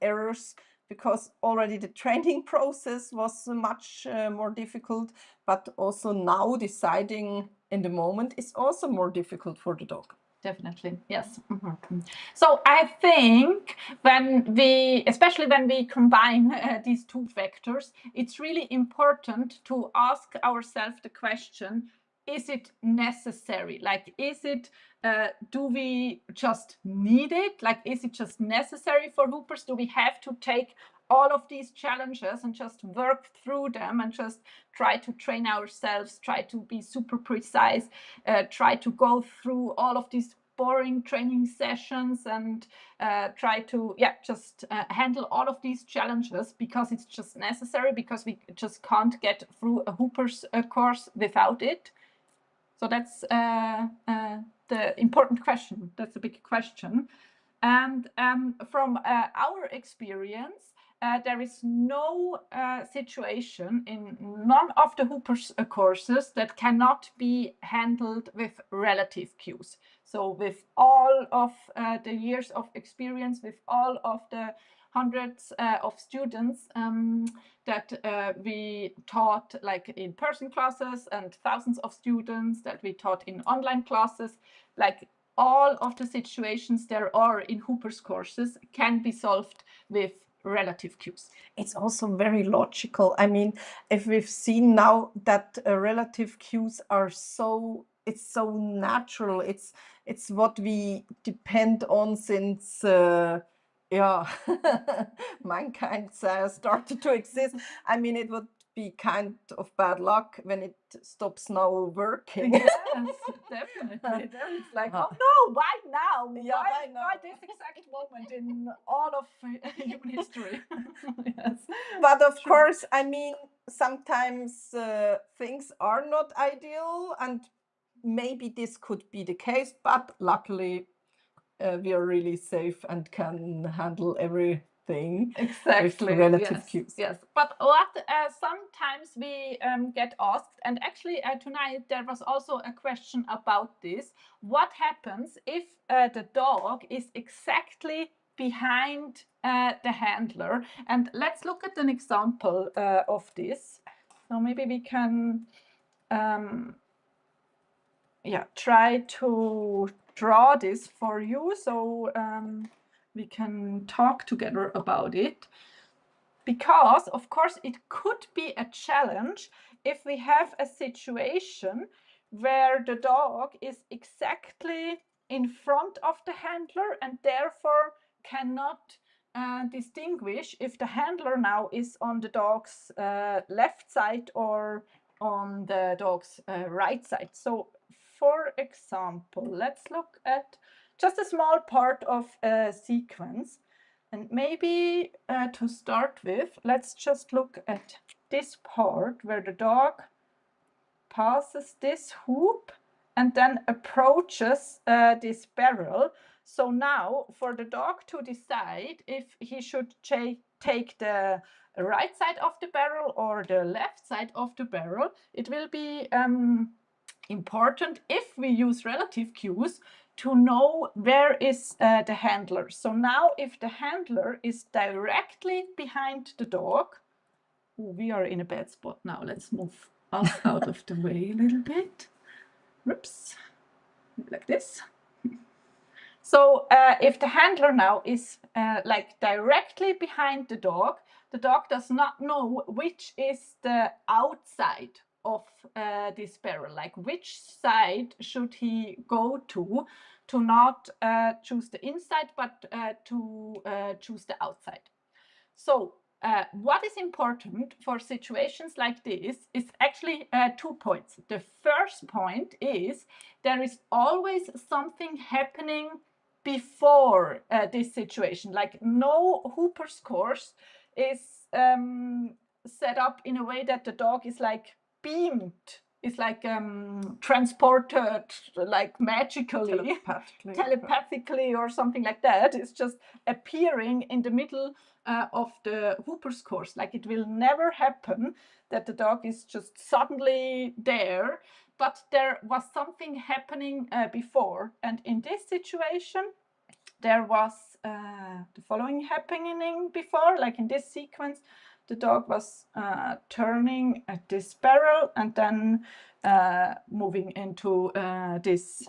errors, because already the training process was much more difficult, but also now deciding in the moment is also more difficult for the dog. Definitely, yes. Mm-hmm. So I think especially when we combine these two factors, it's really important to ask ourselves the question, is it necessary? Like, do we just need it? Like, is it just necessary for hoopers? Do we have to take all of these challenges and just work through them and just try to train ourselves, try to be super precise, try to go through all of these boring training sessions and try to just handle all of these challenges because it's just necessary, because we just can't get through a hoopers course without it? So that's the important question. That's a big question. And from our experience, there is no situation in none of the hoopers courses that cannot be handled with relative cues. So with all of the years of experience, with all of the hundreds of students that we taught, like in-person classes, and thousands of students that we taught in online classes, like all of the situations there are in hoopers courses can be solved with relative cues. It's also very logical. I mean, if we've seen now that relative cues are it's so natural. It's what we depend on since mankind started to exist. I mean, it would be kind of bad luck when it stops now working. Yes, definitely. Then it's like, oh no, why now? Yeah, why this exact moment in all of human history? Yes. But of course, I mean, sometimes things are not ideal, and maybe this could be the case, but luckily we are really safe and can handle everything exactly with relative yes, cues. Yes, but what sometimes we get asked, and actually tonight there was also a question about this: what happens if the dog is exactly behind the handler? And let's look at an example of this. So maybe we can try to draw this for you, so we can talk together about it. Because of course it could be a challenge if we have a situation where the dog is exactly in front of the handler and therefore cannot distinguish if the handler now is on the dog's left side or on the dog's right side. So for example, let's look at just a small part of a sequence. And maybe to start with, let's just look at this part where the dog passes this hoop and then approaches this barrel. So now for the dog to decide if he should take the right side of the barrel or the left side of the barrel, it will be important, if we use relative cues, to know where is the handler. So now if the handler is directly behind the dog, we are in a bad spot now. Let's move us out of the way a little bit. Oops, like this. So if the handler now is like directly behind the dog does not know which is the outside of this barrel, like which side should he go to not choose the inside, but to choose the outside. So what is important for situations like this is actually 2 points. The first point is there is always something happening before this situation. Like no hoopers course is set up in a way that the dog is like beamed, is like transported like magically, telepathically or something like that. It's just appearing in the middle of the Hooper's course. Like it will never happen that the dog is just suddenly there, but there was something happening before. And in this situation, there was the following happening before, like in this sequence, the dog was turning at this barrel and then moving into this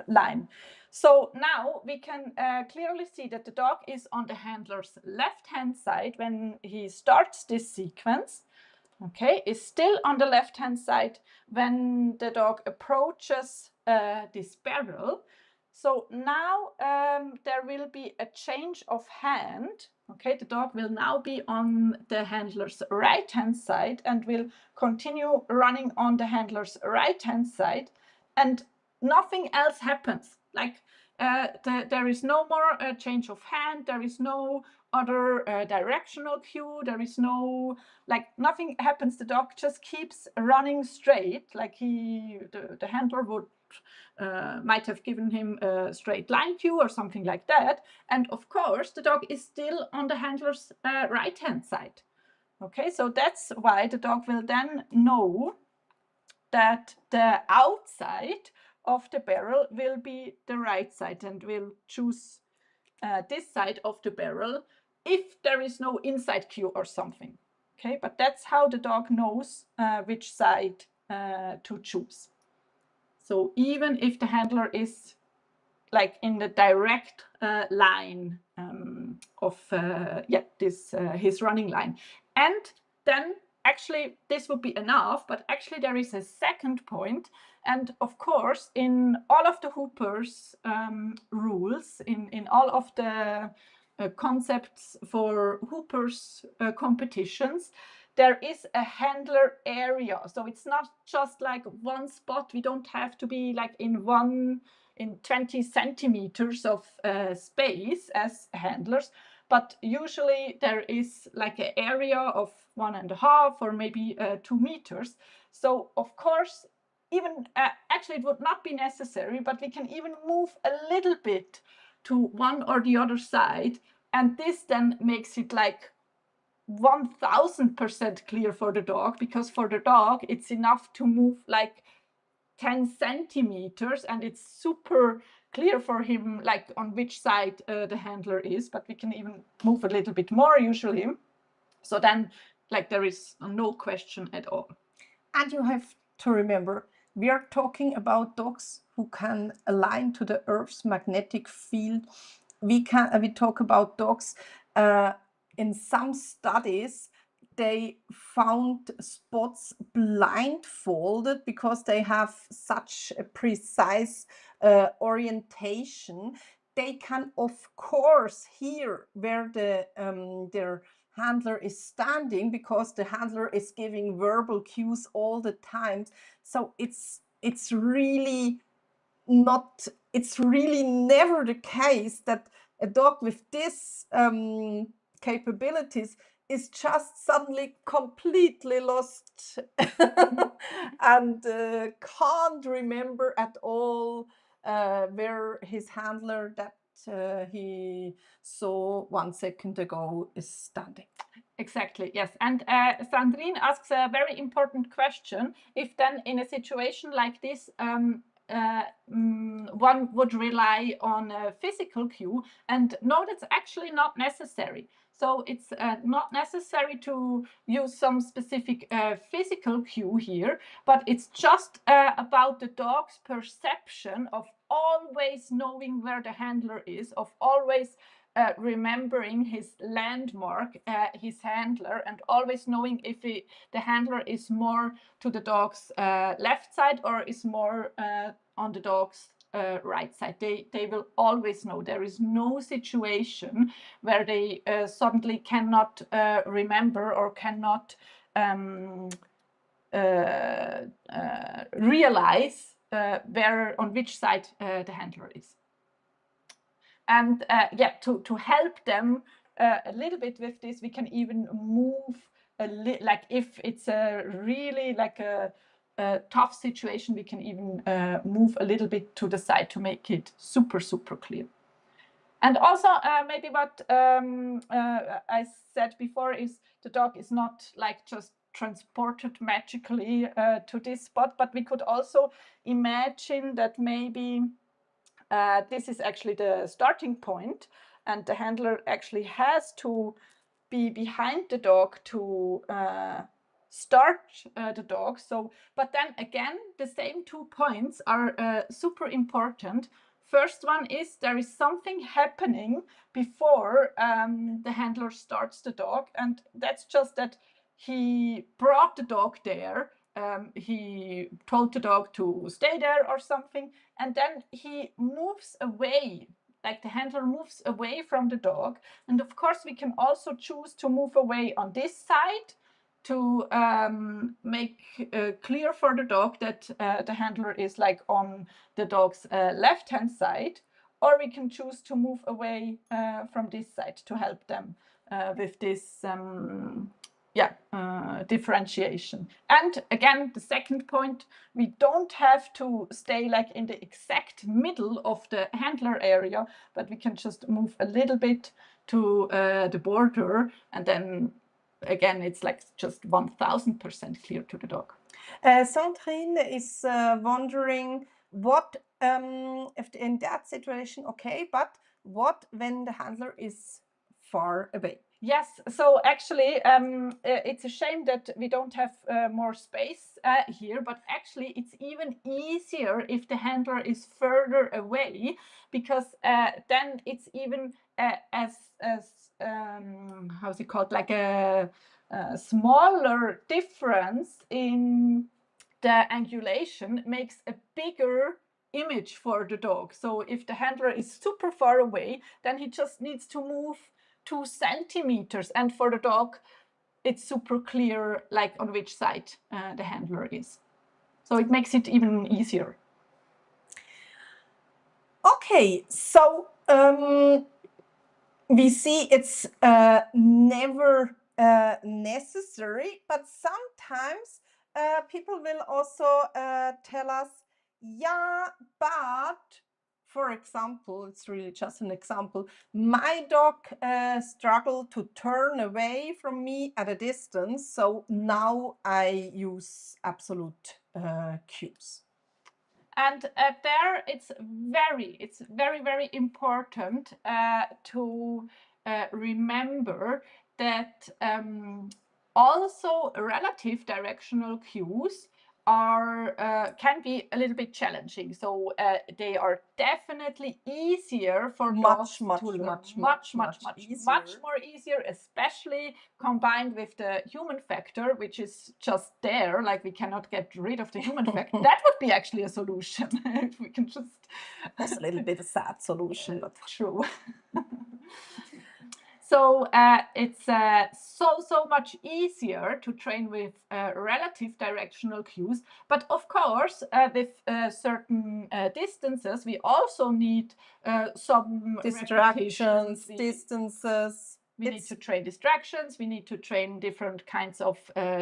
line. So now we can clearly see that the dog is on the handler's left-hand side when he starts this sequence. Okay, is still on the left-hand side when the dog approaches this barrel. So now there will be a change of hand. Okay, the dog will now be on the handler's right-hand side and will continue running on the handler's right-hand side, and nothing else happens. Like there is no more change of hand, there is no other directional cue, there is no, like nothing happens. The dog just keeps running straight, like the handler would might have given him a straight line cue or something like that. And of course, the dog is still on the handler's right-hand side. Okay, so that's why the dog will then know that the outside of the barrel will be the right side and will choose this side of the barrel if there is no inside cue or something. Okay, but that's how the dog knows which side to choose. So even if the handler is like in the direct line of this his running line, and then actually this would be enough, but actually there is a second point. And of course, in all of the Hooper's rules, in all of the concepts for Hooper's competitions, there is a handler area. So it's not just like one spot. We don't have to be like in 20 centimeters of space as handlers, but usually there is like an area of 1.5 or maybe 2 meters. So of course, even actually it would not be necessary, but we can even move a little bit to one or the other side, and this then makes it like 1000% clear for the dog, because for the dog it's enough to move like 10 centimeters and it's super clear for him like on which side the handler is, but we can even move a little bit more usually. So then like there is no question at all. And you have to remember, we are talking about dogs who can align to the Earth's magnetic field. We talk about dogs in some studies, they found spots blindfolded because they have such a precise orientation. They can, of course, hear where their handler is standing, because the handler is giving verbal cues all the time. So it's really never the case that a dog with this capabilities is just suddenly completely lost and can't remember at all where his handler that he saw 1 second ago is standing. Exactly, yes. And Sandrine asks a very important question. If then in a situation like this, one would rely on a physical cue, and no, that's actually not necessary. So it's not necessary to use some specific physical cue here, but it's just about the dog's perception of always knowing where the handler is, of always remembering his landmark, his handler, and always knowing if the handler is more to the dog's left side or is more on the dog's right side. They will always know. There is no situation where they suddenly cannot remember or cannot realize where on which side the handler is. And to help them a little bit with this, we can even move like if it's a really like a tough situation, we can even move a little bit to the side to make it super, super clear. And also maybe what I said before is the dog is not like just transported magically to this spot, but we could also imagine that maybe this is actually the starting point, and the handler actually has to be behind the dog to start the dog. So, but then again, the same 2 points are super important. First one is there is something happening before the handler starts the dog, and that's just that he brought the dog there. He told the dog to stay there or something, and then he moves away, like the handler moves away from the dog. And of course, we can also choose to move away on this side to make clear for the dog that the handler is like on the dog's left-hand side, or we can choose to move away from this side to help them with this differentiation. And again, the second point, we don't have to stay like in the exact middle of the handler area, but we can just move a little bit to the border, and then again, it's like just 1000% clear to the dog. Sandrine is wondering what if in that situation, okay, but what when the handler is far away? Yes, so actually it's a shame that we don't have more space here, but actually it's even easier if the handler is further away, because then it's even as how's it called, like a smaller difference in the angulation makes a bigger image for the dog. So if the handler is super far away, then he just needs to move 2 centimeters, and for the dog it's super clear like on which side the handler is. So it makes it even easier. Okay, so we see it's never necessary, but sometimes people will also tell us, yeah, but for example, it's really just an example, my dog struggled to turn away from me at a distance, so now I use absolute cues. And there it's very, very important to remember that also relative directional cues are can be a little bit challenging. So they are definitely easier for dogs to learn. Much more easier, especially combined with the human factor, which is just there. Like we cannot get rid of the human factor. That would be actually a solution if we can just. That's a little bit a sad solution, but true. So it's so much easier to train with relative directional cues. But of course, with certain distances, we also need some distractions, distances. We need to train distractions, we need to train different kinds of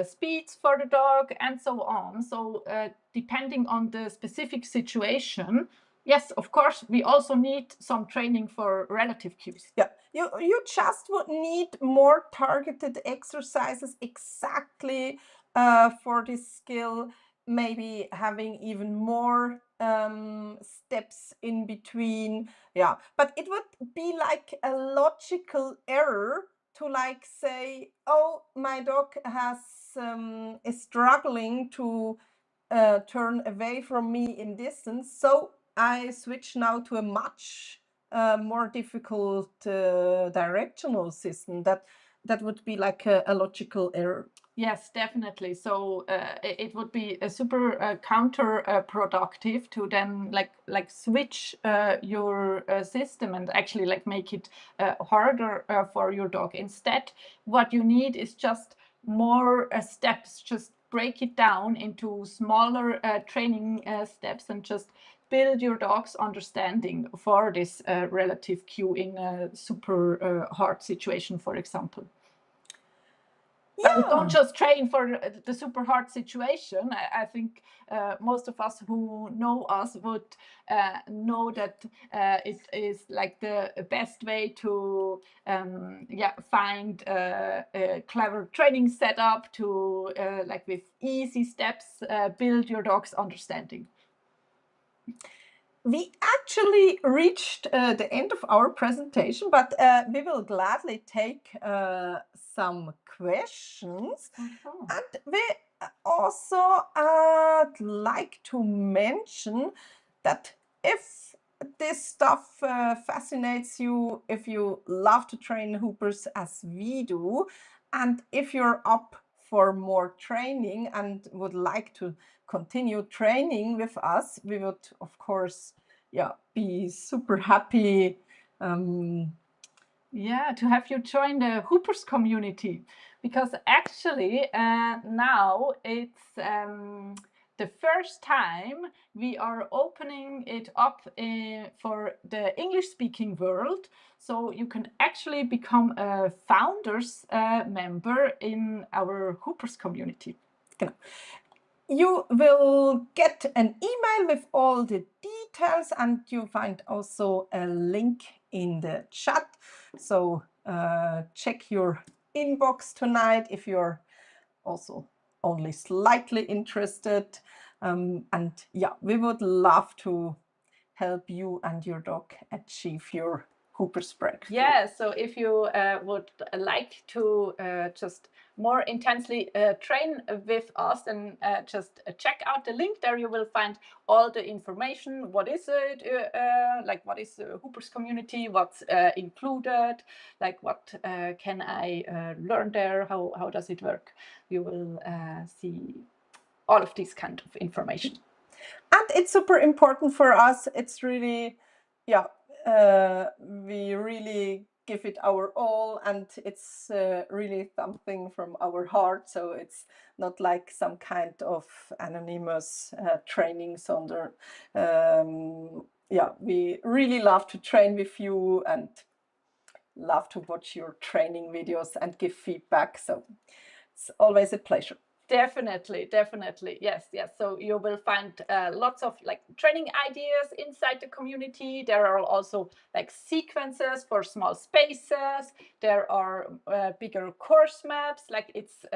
speeds for the dog, and so on. So depending on the specific situation, yes, of course, we also need some training for relative cues. Yeah, you just would need more targeted exercises exactly for this skill, maybe having even more steps in between. Yeah, but it would be like a logical error to like say, oh, my dog is struggling to turn away from me in distance, so I switch now to a much more difficult directional system. That would be like a logical error. Yes, definitely. So it would be a super counterproductive to then like switch your system and actually like make it harder for your dog. Instead, what you need is just more steps. Just break it down into smaller training steps and just build your dog's understanding for this relative cue in a super hard situation, for example. Don't just train for the super hard situation. I think most of us who know us would know that it is like the best way to find a clever training setup to like with easy steps build your dog's understanding. We actually reached the end of our presentation, but we will gladly take some questions. And we also like to mention that if this stuff fascinates you, if you love to train hoopers as we do, and if you're up for more training and would like to continue training with us, we would, of course, be super happy to have you join the Hoopers community, because actually now it's the first time we are opening it up for the English-speaking world. So you can actually become a founders member in our Hoopers community. You will get an email with all the details, and you find also a link in the chat. So check your inbox tonight if you're also only slightly interested. And we would love to help you and your dog achieve your Hooper's breakthrough. Yeah, so if you would like to just more intensely train with us, then just check out the link. There you will find all the information. What is it? Like, what is the Hoopers community? What's included? Like, what can I learn there? How does it work? You will see all of this kind of information. And it's super important for us. It's really, we really give it our all, and it's really something from our heart. So it's not like some kind of anonymous training center. We really love to train with you and love to watch your training videos and give feedback. So it's always a pleasure. Definitely. Yes. So you will find lots of like training ideas inside the community. There are also like sequences for small spaces. There are bigger course maps, like it's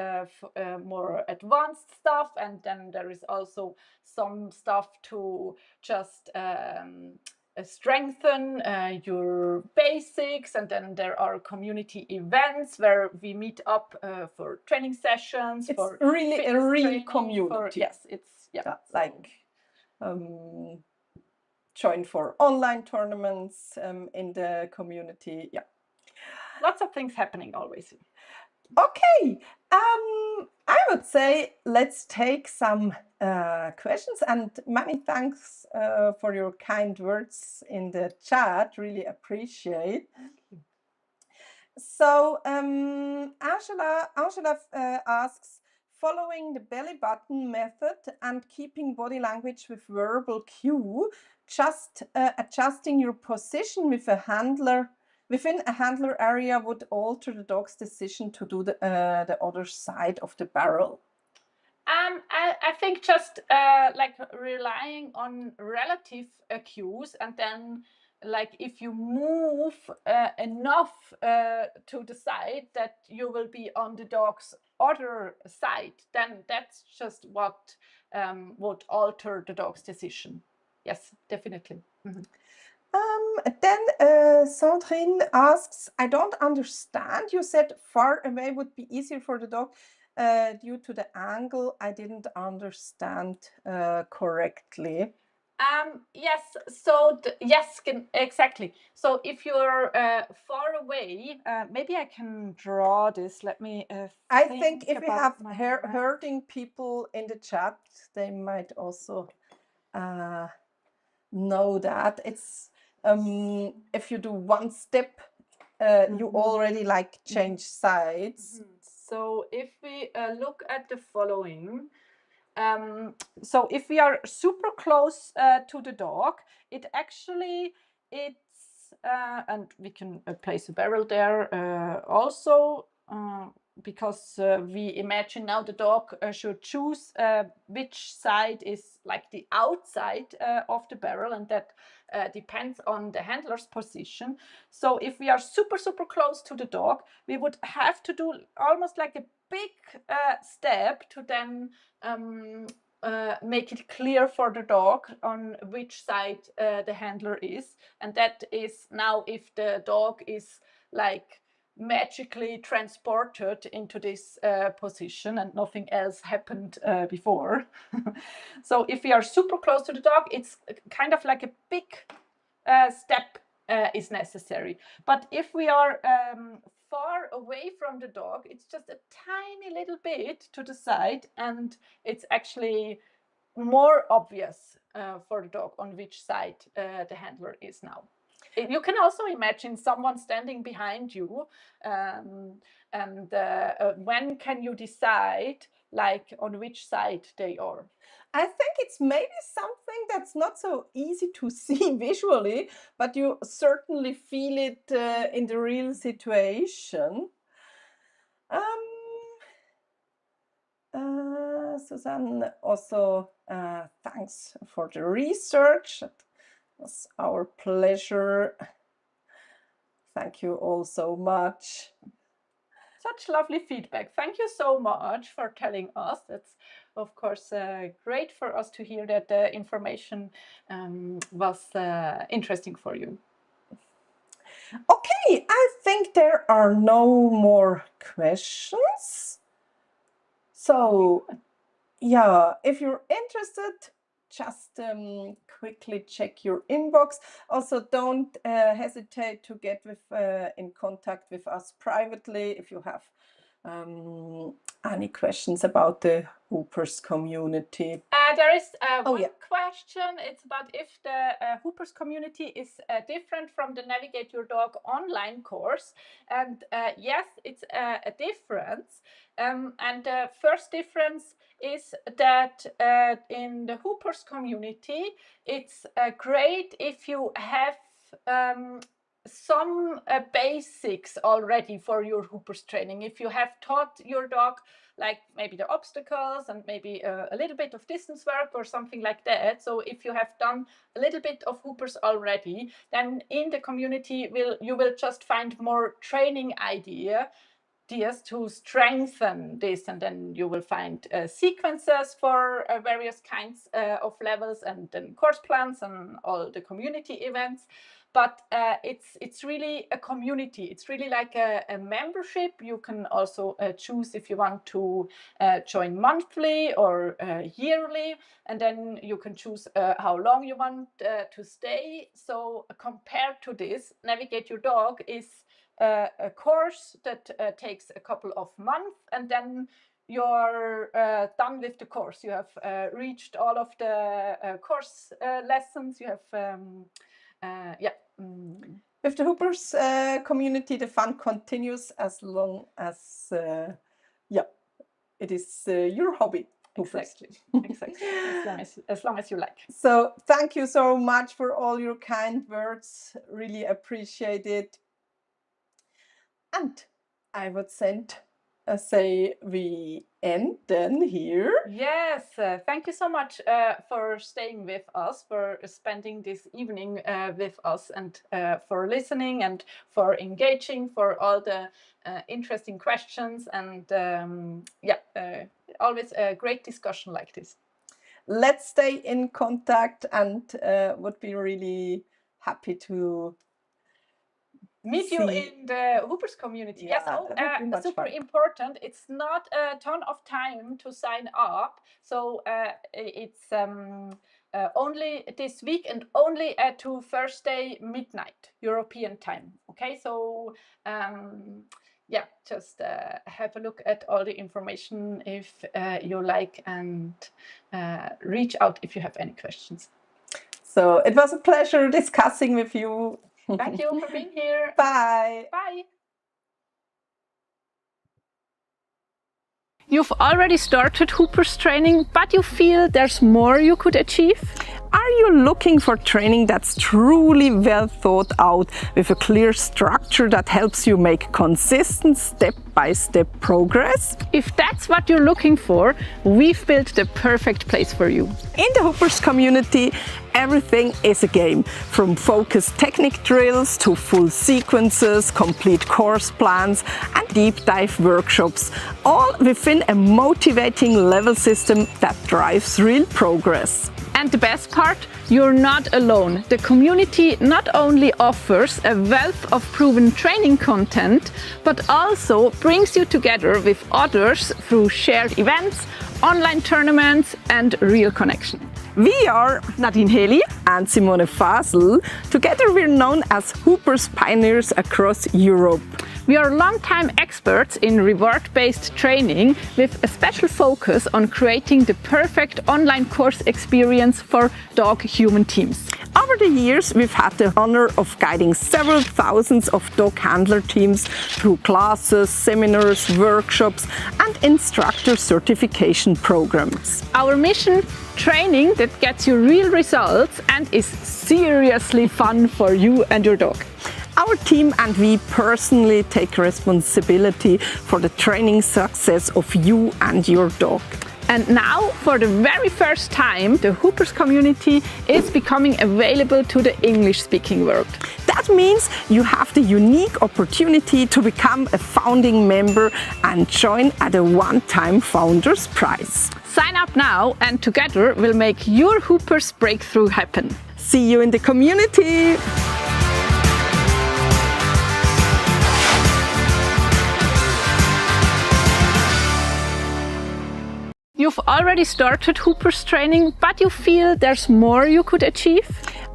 more advanced stuff. And then there is also some stuff to just strengthen your basics, and then there are community events where we meet up for training sessions. It's really a real community. Yes, it's like join for online tournaments in the community. Lots of things happening always. Okay, I would say let's take some questions, and many thanks for your kind words in the chat. Really appreciate. So Angela asks, following the belly button method and keeping body language with verbal cue, just adjusting your position with a handler within a handler area would alter the dog's decision to do the other side of the barrel. I think just like relying on relative cues, and then like if you move enough to the side that you will be on the dog's other side, then that's just what would alter the dog's decision. Yes, definitely. Mm-hmm. Then Sandrine asks, I don't understand. You said far away would be easier for the dog due to the angle. I didn't understand correctly. Yes, so yes, exactly. So if you're far away, maybe I can draw this. Let me I think if we have herding people in the chat, they might also know that. It's if you do one step, you already like change sides. So if we look at the following, so if we are super close to the dog, it actually and we can place a barrel there also. because we imagine now the dog should choose which side is like the outside of the barrel, and that depends on the handler's position. So if we are super, super close to the dog, we would have to do almost like a big step to then make it clear for the dog on which side the handler is. And that is now if the dog is like magically transported into this position and nothing else happened before. So if we are super close to the dog, it's kind of like a big step is necessary. But if we are far away from the dog, it's just a tiny little bit to the side, and it's actually more obvious for the dog on which side the handler is now. You can also imagine someone standing behind you, and when can you decide like on which side they are? I think it's maybe something that's not so easy to see visually, but you certainly feel it in the real situation. Susanne, also thanks for the research. It was our pleasure. Thank you all so much. Such lovely feedback. Thank you so much for telling us. It's of course great for us to hear that the information was interesting for you. Okay, I think there are no more questions. So, yeah, if you're interested, just quickly check your inbox. Also, don't hesitate to get in contact with us privately if you have any questions about the Hoopers community. There is one question. It's about if the Hoopers community is different from the Navigate Your Dog online course. And yes, it's a difference. And the first difference is that in the Hoopers community, it's great if you have some basics already for your Hoopers training. If you have taught your dog like maybe the obstacles and maybe a little bit of distance work or something like that. So if you have done a little bit of Hoopers already, then in the community you will just find more training ideas to strengthen this, and then you will find sequences for various kinds of levels, and then course plans and all the community events. But it's really a community. It's really like a membership. You can also choose if you want to join monthly or yearly, and then you can choose how long you want to stay. So compared to this, Navigate Your Dog is a course that takes a couple of months, and then you're done with the course. You have reached all of the course lessons. You have With the Hoopers community, the fun continues as long as it is your hobby. Exactly. As long as you like. So thank you so much for all your kind words. Really appreciate it. And I would say we end then here. Yes, thank you so much for staying with us, for spending this evening with us, and for listening and for engaging, for all the interesting questions, and always a great discussion like this. Let's stay in contact, and would be really happy to meet you in the Hoopers community. Yeah, yes, super fun. Important. It's not a ton of time to sign up, so it's only this week and only to Thursday midnight European time. Okay, so just have a look at all the information if you like, and reach out if you have any questions. So it was a pleasure discussing with you. Thank you for being here. Bye. Bye. You've already started Hoopers training, but you feel there's more you could achieve? Are you looking for training that's truly well thought out with a clear structure that helps you make consistent step-by-step progress? If that's what you're looking for, we've built the perfect place for you. In the Hoopers community, everything is a game, from focused technique drills to full sequences, complete course plans and deep dive workshops, all within a motivating level system that drives real progress. And the best part, you're not alone. The community not only offers a wealth of proven training content, but also brings you together with others through shared events, online tournaments and real connection. We are Nadine Heli and Simone Fasel. Together we're known as Hoopers pioneers across Europe. We are longtime experts in reward-based training with a special focus on creating the perfect online course experience for dog-human teams. Over the years, we've had the honor of guiding several thousands of dog handler teams through classes, seminars, workshops and instructor certification programs. Our mission: training that gets you real results and is seriously fun for you and your dog. Our team and we personally take responsibility for the training success of you and your dog. And now, for the very first time, the Hoopers community is becoming available to the English-speaking world. That means you have the unique opportunity to become a founding member and join at a one-time founder's prize. Sign up now and together we'll make your Hoopers breakthrough happen. See you in the community! You've already started Hoopers training, but you feel there's more you could achieve?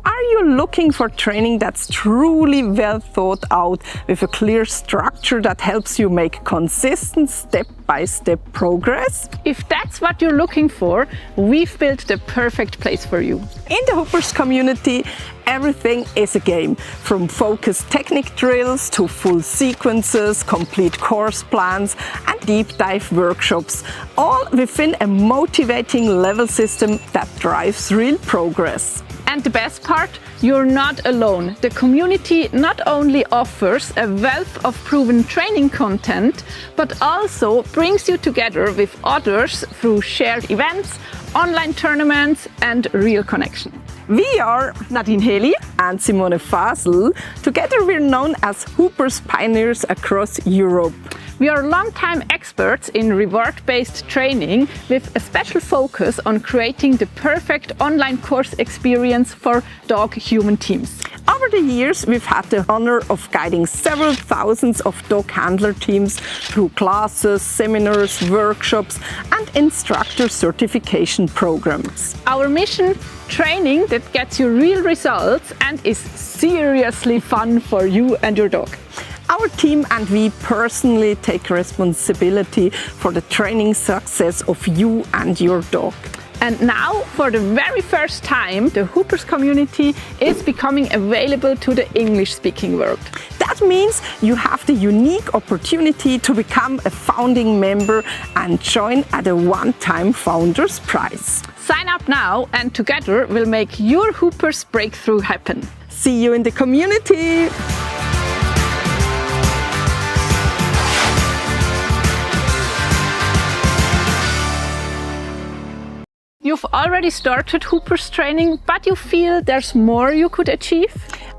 Are you looking for training that's truly well thought out with a clear structure that helps you make consistent step-by-step progress? If that's what you're looking for, we've built the perfect place for you. In the Hoopers community, everything is a game, from focused technique drills to full sequences, complete course plans and deep dive workshops, all within a motivating level system that drives real progress. And the best part, you're not alone. The community not only offers a wealth of proven training content, but also brings you together with others through shared events, online tournaments and real connection. We are Nadine Heli and Simone Fasel. Together we're known as Hoopers pioneers across Europe. We are longtime experts in reward-based training with a special focus on creating the perfect online course experience for dog-human teams. Over the years, we've had the honor of guiding several thousands of dog handler teams through classes, seminars, workshops and instructor certification programs. Our mission: training that gets you real results and is seriously fun for you and your dog. Our team and we personally take responsibility for the training success of you and your dog. And now, for the very first time, the Hoopers community is becoming available to the English-speaking world. That means you have the unique opportunity to become a founding member and join at a one-time founder's prize. Sign up now and together we'll make your Hoopers breakthrough happen. See you in the community! You've already started Hoopers training, but you feel there's more you could achieve?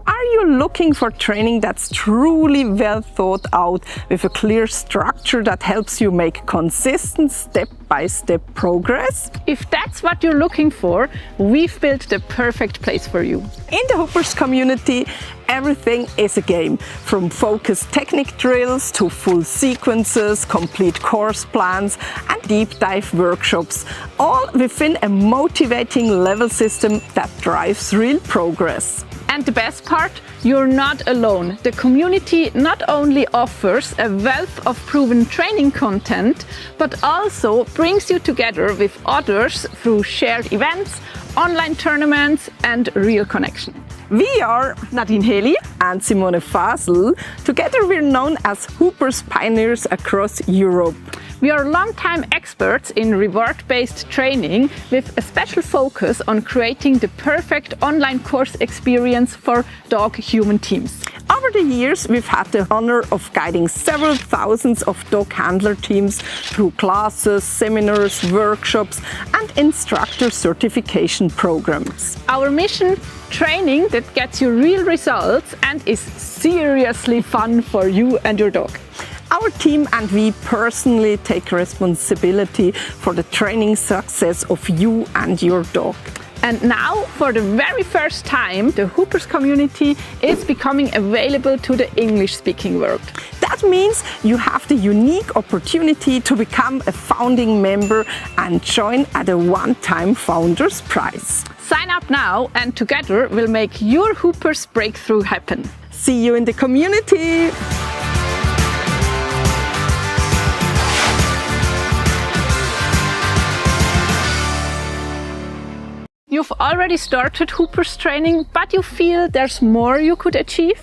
Are you looking for training that's truly well thought out with a clear structure that helps you make consistent step-by-step progress? If that's what you're looking for, we've built the perfect place for you. In the Hoopers community, everything is a game, from focused technique drills to full sequences, complete course plans and deep dive workshops, all within a motivating level system that drives real progress. And the best part, you're not alone. The community not only offers a wealth of proven training content, but also brings you together with others through shared events, online tournaments and real connection. We are Nadine Heli and Simone Fasel. Together we're known as Hoopers pioneers across Europe. We are longtime experts in reward-based training with a special focus on creating the perfect online course experience for dog-human teams. Over the years, we've had the honor of guiding several thousands of dog handler teams through classes, seminars, workshops, and instructor certification programs. Our mission: training that gets you real results and is seriously fun for you and your dog. Our team and we personally take responsibility for the training success of you and your dog. And now, for the very first time, the Hoopers community is becoming available to the English-speaking world. That means you have the unique opportunity to become a founding member and join at a one-time founder's prize. Sign up now and together we'll make your Hoopers breakthrough happen. See you in the community! You've already started Hoopers training, but you feel there's more you could achieve?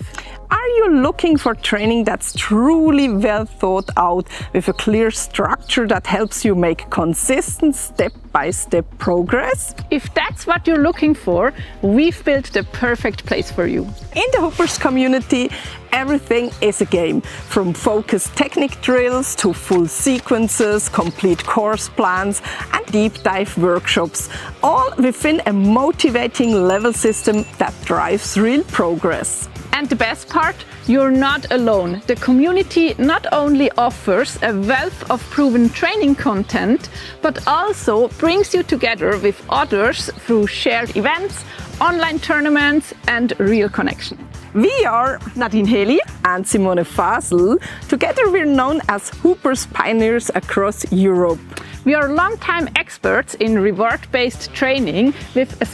Are you looking for training that's truly well thought out with a clear structure that helps you make consistent step-by-step progress? If that's what you're looking for, we've built the perfect place for you. In the Hoopers community, everything is a game, from focused technique drills to full sequences, complete course plans and deep dive workshops, all within a motivating level system that drives real progress. And the best part, you're not alone. The community not only offers a wealth of proven training content, but also brings you together with others through shared events, online tournaments and real connection. We are Nadine Heli and Simone Fasel. Together we're known as Hoopers pioneers across Europe. We are longtime experts in reward-based training with a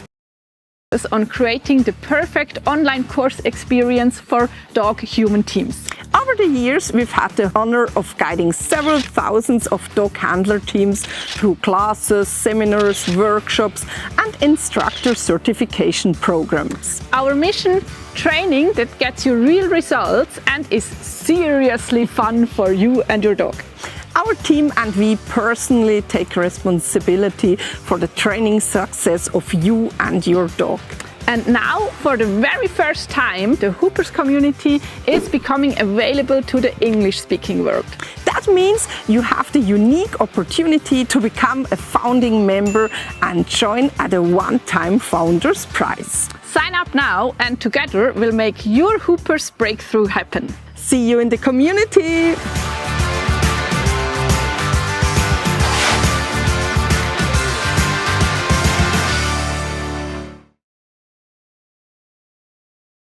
on creating the perfect online course experience for dog-human teams. Over the years, we've had the honor of guiding several thousands of dog handler teams through classes, seminars, workshops, and instructor certification programs. Our mission: training that gets you real results and is seriously fun for you and your dog. Our team and we personally take responsibility for the training success of you and your dog. And now, for the very first time, the Hoopers community is becoming available to the English-speaking world. That means you have the unique opportunity to become a founding member and join at a one-time founder's prize. Sign up now and together we'll make your Hoopers breakthrough happen. See you in the community!